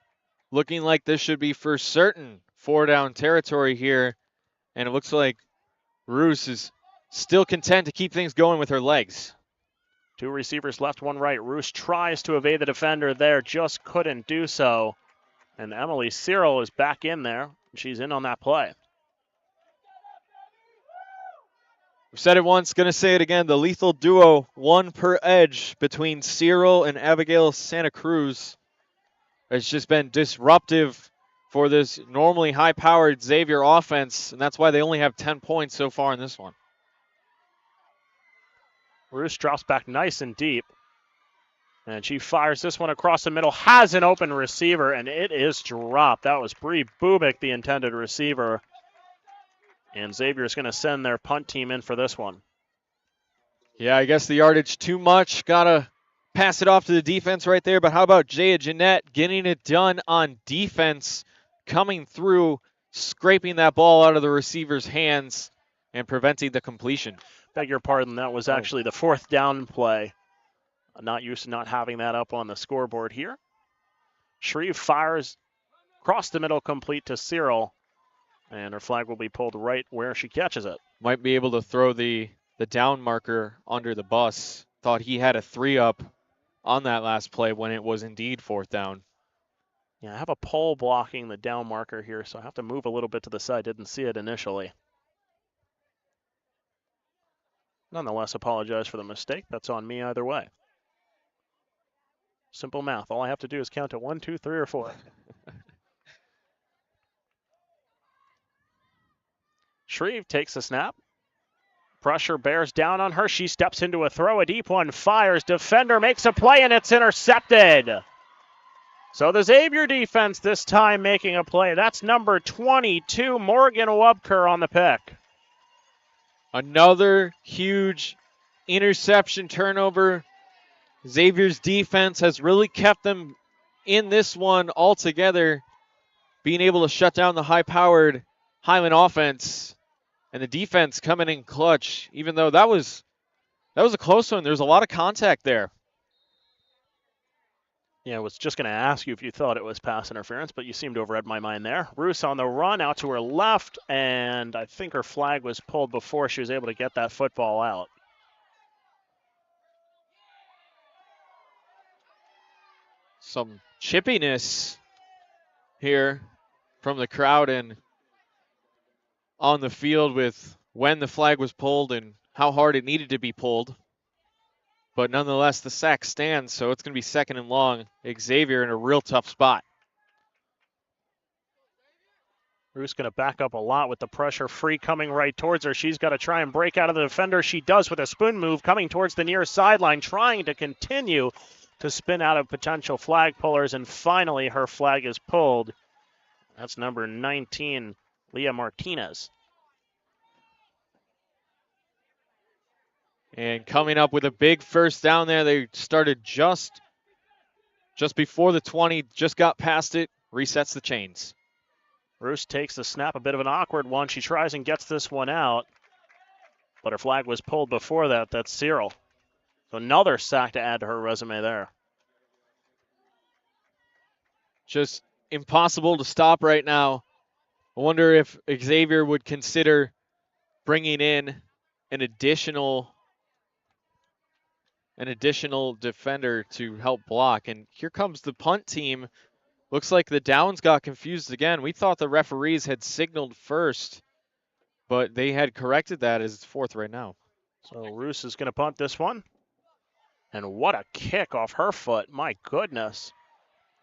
Looking like this should be for certain 4-down territory here. And it looks like Roos is still content to keep things going with her legs. Two receivers left, one right. Roos tries to evade the defender there, just couldn't do so. And Emily Cyril is back in there. She's in on that play. We've said it once, going to say it again. The lethal duo, one per edge between Cyril and Abigail Santa Cruz. It's just been disruptive for this normally high-powered Xavier offense, and that's why they only have 10 points so far in this one. Roos drops back nice and deep. And she fires this one across the middle, has an open receiver, and it is dropped. That was Bree Bubik, the intended receiver. And Xavier is going to send their punt team in for this one. Yeah, I guess the yardage too much. Got to pass it off to the defense right there. But how about Jaya Jeanette getting it done on defense, coming through, scraping that ball out of the receiver's hands, and preventing the completion. Beg your pardon, that was actually the fourth down play. Not used to not having that up on the scoreboard here. Shreve fires across the middle, complete to Cyril. And her flag will be pulled right where she catches it. Might be able to throw the down marker under the bus. Thought he had a 3-up on that last play when it was indeed fourth down. Yeah, I have a pole blocking the down marker here, so I have to move a little bit to the side. Didn't see it initially. Nonetheless, apologize for the mistake. That's on me either way. Simple math. All I have to do is count to 1, 2, 3, or 4. Shreve takes a snap. Pressure bears down on her. She steps into a throw. A deep one fires. Defender makes a play, and it's intercepted. So the Xavier defense this time making a play. That's number 22, Morgan Wubker on the pick. Another huge interception turnover. Xavier's defense has really kept them in this one altogether, being able to shut down the high-powered Highland offense. And the defense coming in clutch, even though that was a close one. There's a lot of contact there. Yeah, I was just going to ask you if you thought it was pass interference, but you seem to have read my mind there. Roos on the run out to her left, and I think her flag was pulled before she was able to get that football out. Some chippiness here from the crowd and on the field with when the flag was pulled and how hard it needed to be pulled. But nonetheless, the sack stands, so it's going to be second and long. Xavier in a real tough spot. Roos going to back up a lot with the pressure free coming right towards her. She's got to try and break out of the defender. She does with a spoon move coming towards the near sideline, trying to continue to spin out of potential flag pullers, and finally her flag is pulled. That's number 19, Leah Martinez. And coming up with a big first down there. They started just before the 20, just got past it, resets the chains. Roos takes the snap, a bit of an awkward one. She tries and gets this one out, but her flag was pulled before that. That's Cyril. So another sack to add to her resume there. Just impossible to stop right now. I wonder if Xavier would consider bringing in an additional defender to help block. And here comes the punt team. Looks like the downs got confused again. We thought the referees had signaled first, but they had corrected that as it's fourth right now. So Roos is going to punt this one. And what a kick off her foot. My goodness.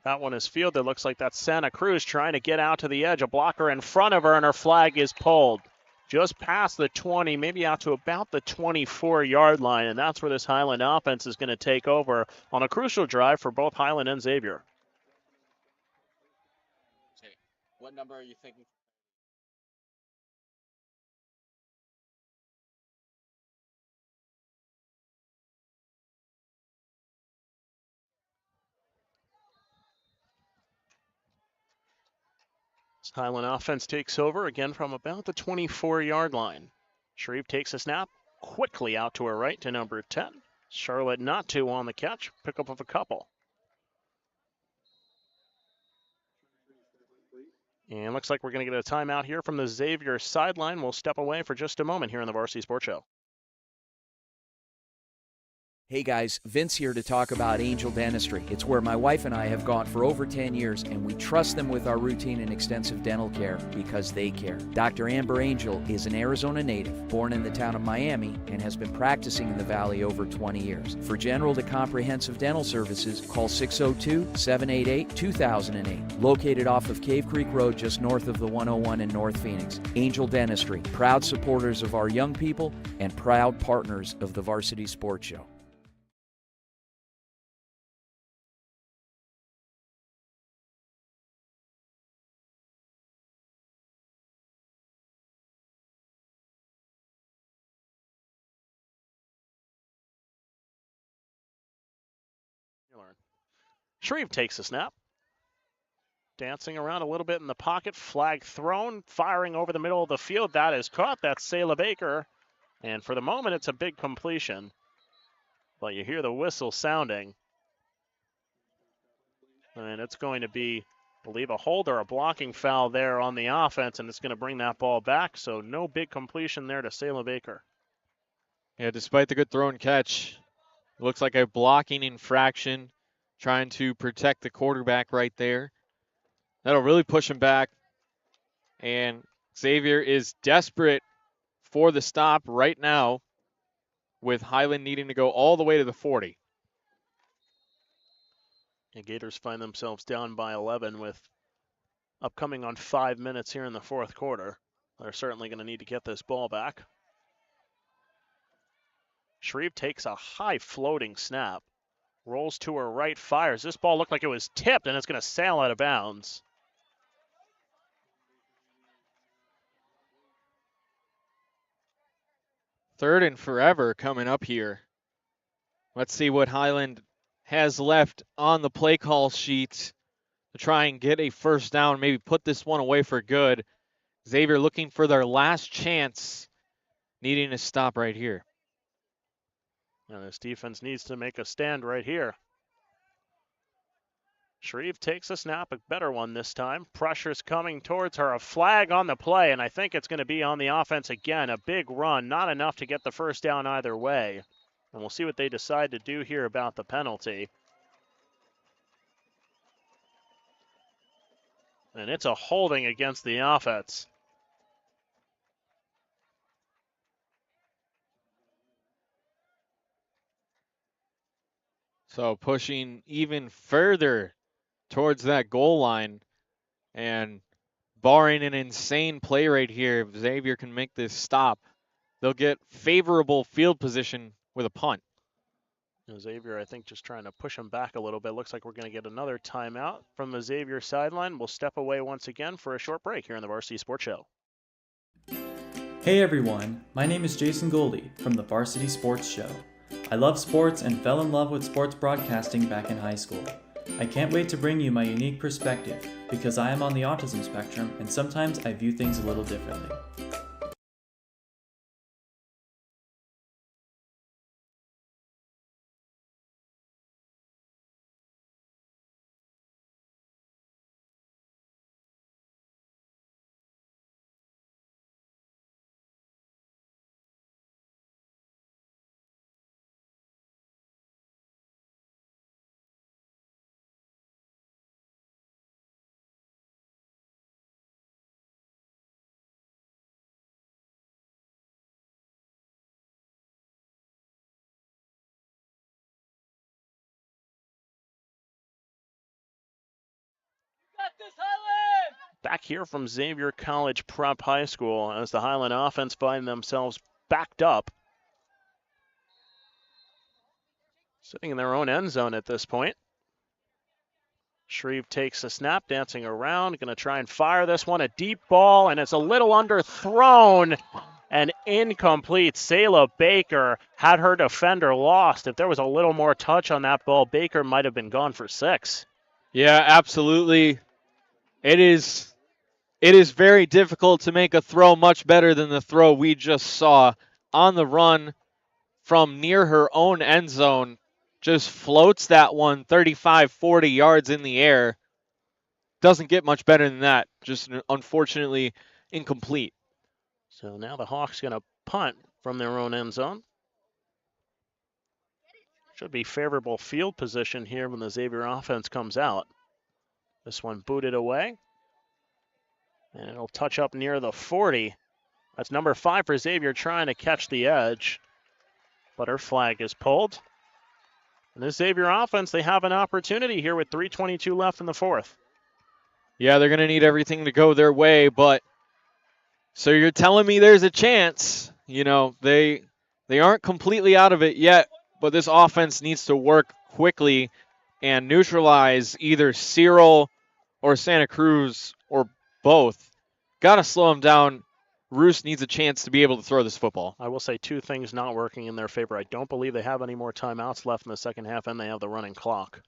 That one is fielded. Looks like that's Santa Cruz trying to get out to the edge. A blocker in front of her, and her flag is pulled. Just past the 20, maybe out to about the 24-yard line. And that's where this Highland offense is going to take over on a crucial drive for both Highland and Xavier. What number are you thinking? This Highland offense takes over again from about the 24-yard line. Shreve takes a snap, quickly out to her right to number 10. Charlotte not too on the catch, pickup of a couple. And looks like we're going to get a timeout here from the Xavier sideline. We'll step away for just a moment here on the Varsity Sports Show. Hey guys, Vince here to talk about Angel Dentistry. It's where my wife and I have gone for over 10 years, and we trust them with our routine and extensive dental care because they care. Dr. Amber Angel is an Arizona native, born in the town of Miami, and has been practicing in the Valley over 20 years. For general to comprehensive dental services, call 602-788-2008. Located off of Cave Creek Road just north of the 101 in North Phoenix. Angel Dentistry, proud supporters of our young people and proud partners of the Varsity Sports Show. Shreve takes a snap. Dancing around a little bit in the pocket. Flag thrown. Firing over the middle of the field. That is caught. That's Selah Baker. And for the moment, it's a big completion. But you hear the whistle sounding. And it's going to be, I believe, a hold or a blocking foul there on the offense. And it's going to bring that ball back. So no big completion there to Selah Baker. Yeah, despite the good throw and catch, it looks like a blocking infraction. Trying to protect the quarterback right there. That'll really push him back. And Xavier is desperate for the stop right now, with Highland needing to go all the way to the 40. The Gators find themselves down by 11 with upcoming on 5 minutes here in the fourth quarter. They're certainly going to need to get this ball back. Shreve takes a high floating snap. Rolls to her right, fires. This ball looked like it was tipped, and it's going to sail out of bounds. Third and forever coming up here. Let's see what Highland has left on the play call sheet to try and get a first down, maybe put this one away for good. Xavier looking for their last chance, needing to stop right here. And this defense needs to make a stand right here. Shreve takes a snap, a better one this time. Pressure's coming towards her. A flag on the play, and I think it's going to be on the offense again. A big run, not enough to get the first down either way. And we'll see what they decide to do here about the penalty. And it's a holding against the offense. So pushing even further towards that goal line, and barring an insane play right here, if Xavier can make this stop, they'll get favorable field position with a punt. Xavier, I think, just trying to push him back a little bit. Looks like we're going to get another timeout from the Xavier sideline. We'll step away once again for a short break here in the Varsity Sports Show. Hey everyone, my name is Jason Goldie from the Varsity Sports Show. I love sports and fell in love with sports broadcasting back in high school. I can't wait to bring you my unique perspective because I am on the autism spectrum and sometimes I view things a little differently. Back here from Xavier College Prep High School as the Highland offense find themselves backed up. Sitting in their own end zone at this point. Shreve takes a snap, dancing around, going to try and fire this one, a deep ball, and it's a little underthrown and incomplete. Selah Baker had her defender lost. If there was a little more touch on that ball, Baker might have been gone for 6. Yeah, absolutely. It is very difficult to make a throw much better than the throw we just saw on the run from near her own end zone. Just floats that one 35, 40 yards in the air. Doesn't get much better than that. Just unfortunately incomplete. So now the Hawks going to punt from their own end zone. Should be favorable field position here when the Xavier offense comes out. This one booted away. And it'll touch up near the 40. That's number 5 for Xavier trying to catch the edge. But her flag is pulled. And the Xavier offense, they have an opportunity here with 3:22 left in the fourth. Yeah, they're going to need everything to go their way, but so you're telling me there's a chance. You know, they aren't completely out of it yet, but this offense needs to work quickly and neutralize either Cyril or Santa Cruz or both. Got to slow them down. Roos needs a chance to be able to throw this football. I will say 2 things not working in their favor. I don't believe they have any more timeouts left in the second half, and they have the running clock.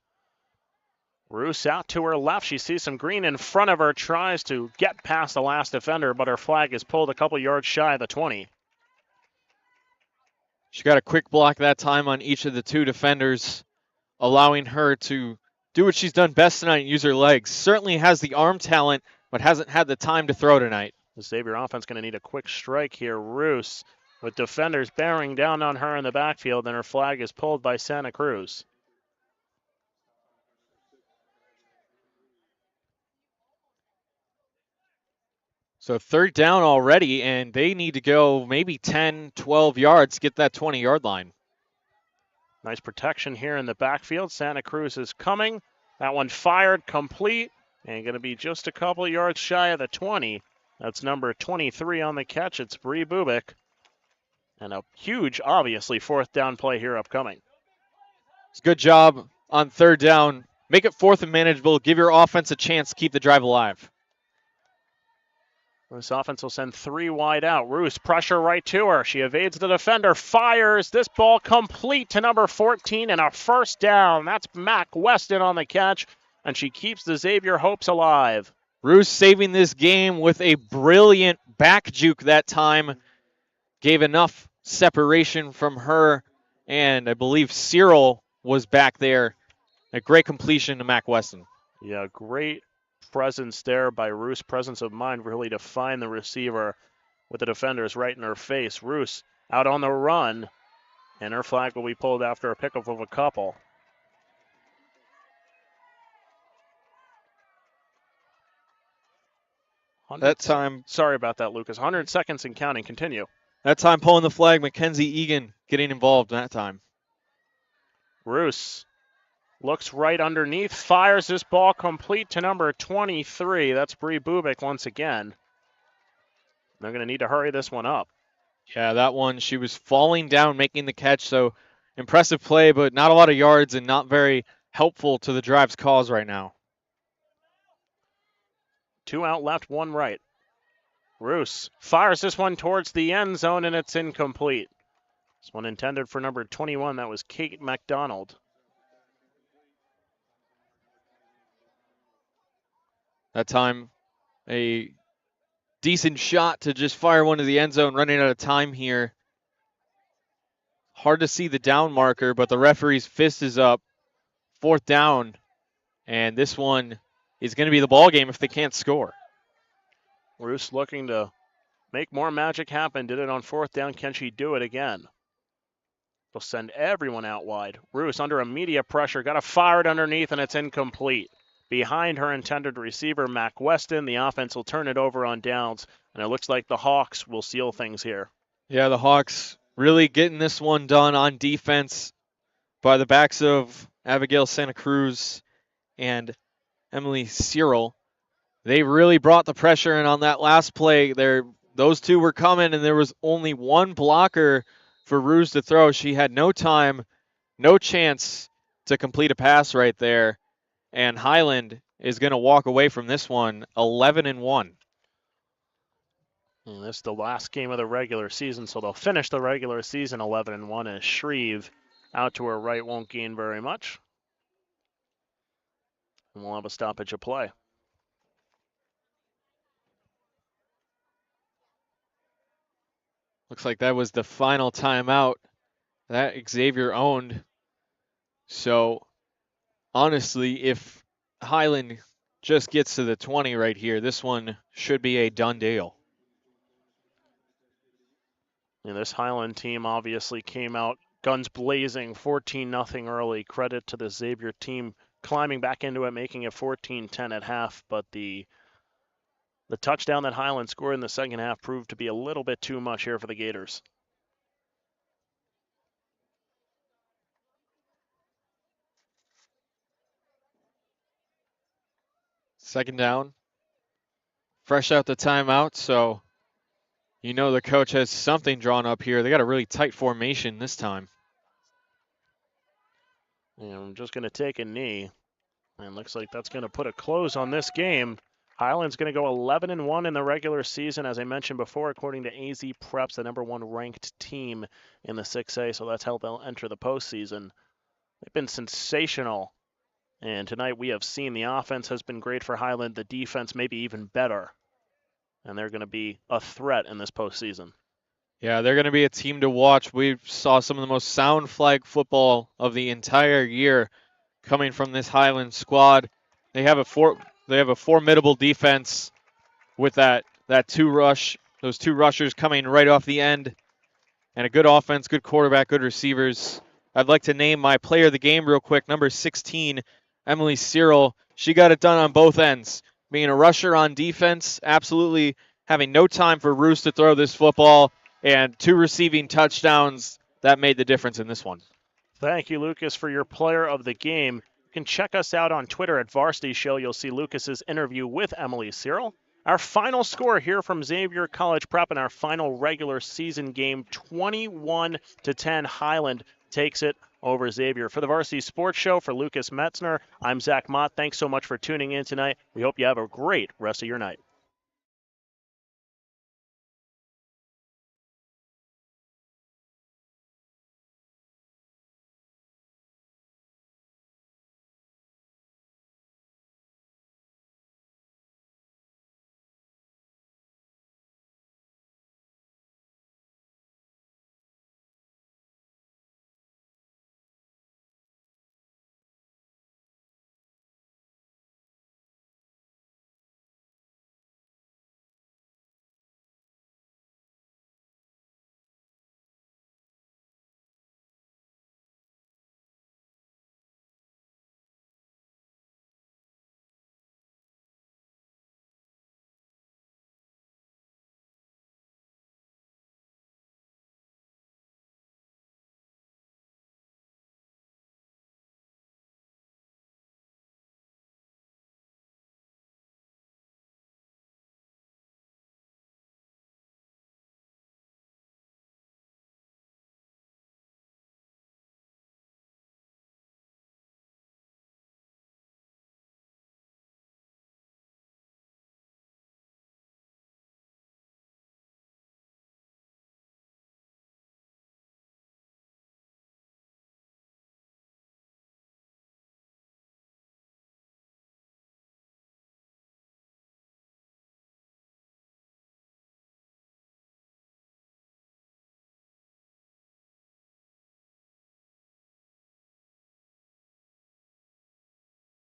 Roos out to her left. She sees some green in front of her, tries to get past the last defender, but her flag is pulled a couple yards shy of the 20. She got a quick block that time on each of the 2 defenders, allowing her to do what she's done best tonight and use her legs. Certainly has the arm talent, but hasn't had the time to throw tonight. The Xavier offense going to need a quick strike here. Roos with defenders bearing down on her in the backfield, and her flag is pulled by Santa Cruz. So 3rd down already, and they need to go maybe 10, 12 yards to get that 20-yard line. Nice protection here in the backfield. Santa Cruz is coming. That one fired, complete, and going to be just a couple yards shy of the 20. That's number 23 on the catch. It's Bree Bubik. And a huge, obviously, 4th down play here upcoming. It's a good job on 3rd down. Make it 4th and manageable. Give your offense a chance to keep the drive alive. This offense will send 3 wide out. Roos, pressure right to her. She evades the defender, fires. This ball complete to number 14 and a 1st down. That's Mac Weston on the catch, and she keeps the Xavier hopes alive. Roos saving this game with a brilliant back juke that time. Gave enough separation from her, and I believe Cyril was back there. A great completion to Mac Weston. Yeah, great presence there by Roos. Presence of mind really to find the receiver with the defenders right in her face. Roos out on the run, and her flag will be pulled after a pickup of a couple. That time, sorry about that, Lucas. 100 seconds and counting. Continue. That time pulling the flag, Mackenzie Egan getting involved that time. Roos looks right underneath, fires this ball complete to number 23. That's Bree Bubik once again. They're going to need to hurry this one up. Yeah, that one, she was falling down, making the catch, so impressive play, but not a lot of yards and not very helpful to the drive's cause right now. 2 out left, 1 right. Roos fires this one towards the end zone, and it's incomplete. This one intended for number 21. That was Kate McDonald. That time, a decent shot to just fire one to the end zone, running out of time here. Hard to see the down marker, but the referee's fist is up. 4th down, and this one is going to be the ball game if they can't score. Roos looking to make more magic happen. Did it on 4th down. Can she do it again? They'll send everyone out wide. Roos under immediate pressure. Got to fire it underneath, and it's incomplete. Behind her intended receiver, Mac Weston. The offense will turn it over on downs, and it looks like the Hawks will seal things here. Yeah, the Hawks really getting this one done on defense by the backs of Abigail Santa Cruz and Emily Cyril. They really brought the pressure in on that last play. Those two were coming, and there was only one blocker for Roos to throw. She had no time, no chance to complete a pass right there. And Highland is going to walk away from this one 11-1. And this is the last game of the regular season, so they'll finish the regular season 11-1 as Shreve out to her right won't gain very much. And we'll have a stoppage of play. Looks like that was the final timeout that Xavier owned. So honestly, if Highland just gets to the 20 right here, this one should be a done deal. And this Highland team obviously came out guns blazing, 14-0 early. Credit to the Xavier team climbing back into it, making it 14-10 at half. But the touchdown that Highland scored in the second half proved to be a little bit too much here for the Gators. Second down. Fresh out the timeout, so you know the coach has something drawn up here. They got a really tight formation this time. And I'm just going to take a knee. And looks like that's going to put a close on this game. Highland's going to go 11-1 in the regular season, as I mentioned before, according to AZ Preps, the #1 ranked team in the 6A. So that's how they'll enter the postseason. They've been sensational. And tonight we have seen the offense has been great for Highland. The defense maybe even better. And they're going to be a threat in this postseason. Yeah, they're going to be a team to watch. We saw some of the most sound flag football of the entire year coming from this Highland squad. They have a formidable defense with that those two rushers coming right off the end, and a good offense, good quarterback, good receivers. I'd like to name my player of the game real quick, number 16, Emily Cyril. She got it done on both ends. Being a rusher on defense, absolutely having no time for Roos to throw this football, and 2 receiving touchdowns. That made the difference in this one. Thank you, Lucas, for your player of the game. You can check us out on Twitter at Varsity Show. You'll see Lucas's interview with Emily Cyril. Our final score here from Xavier College Prep in our final regular season game, 21-10. Highland takes it over Xavier. For the Varsity Sports Show, for Lucas Metzner, I'm Zach Mott. Thanks so much for tuning in tonight. We hope you have a great rest of your night.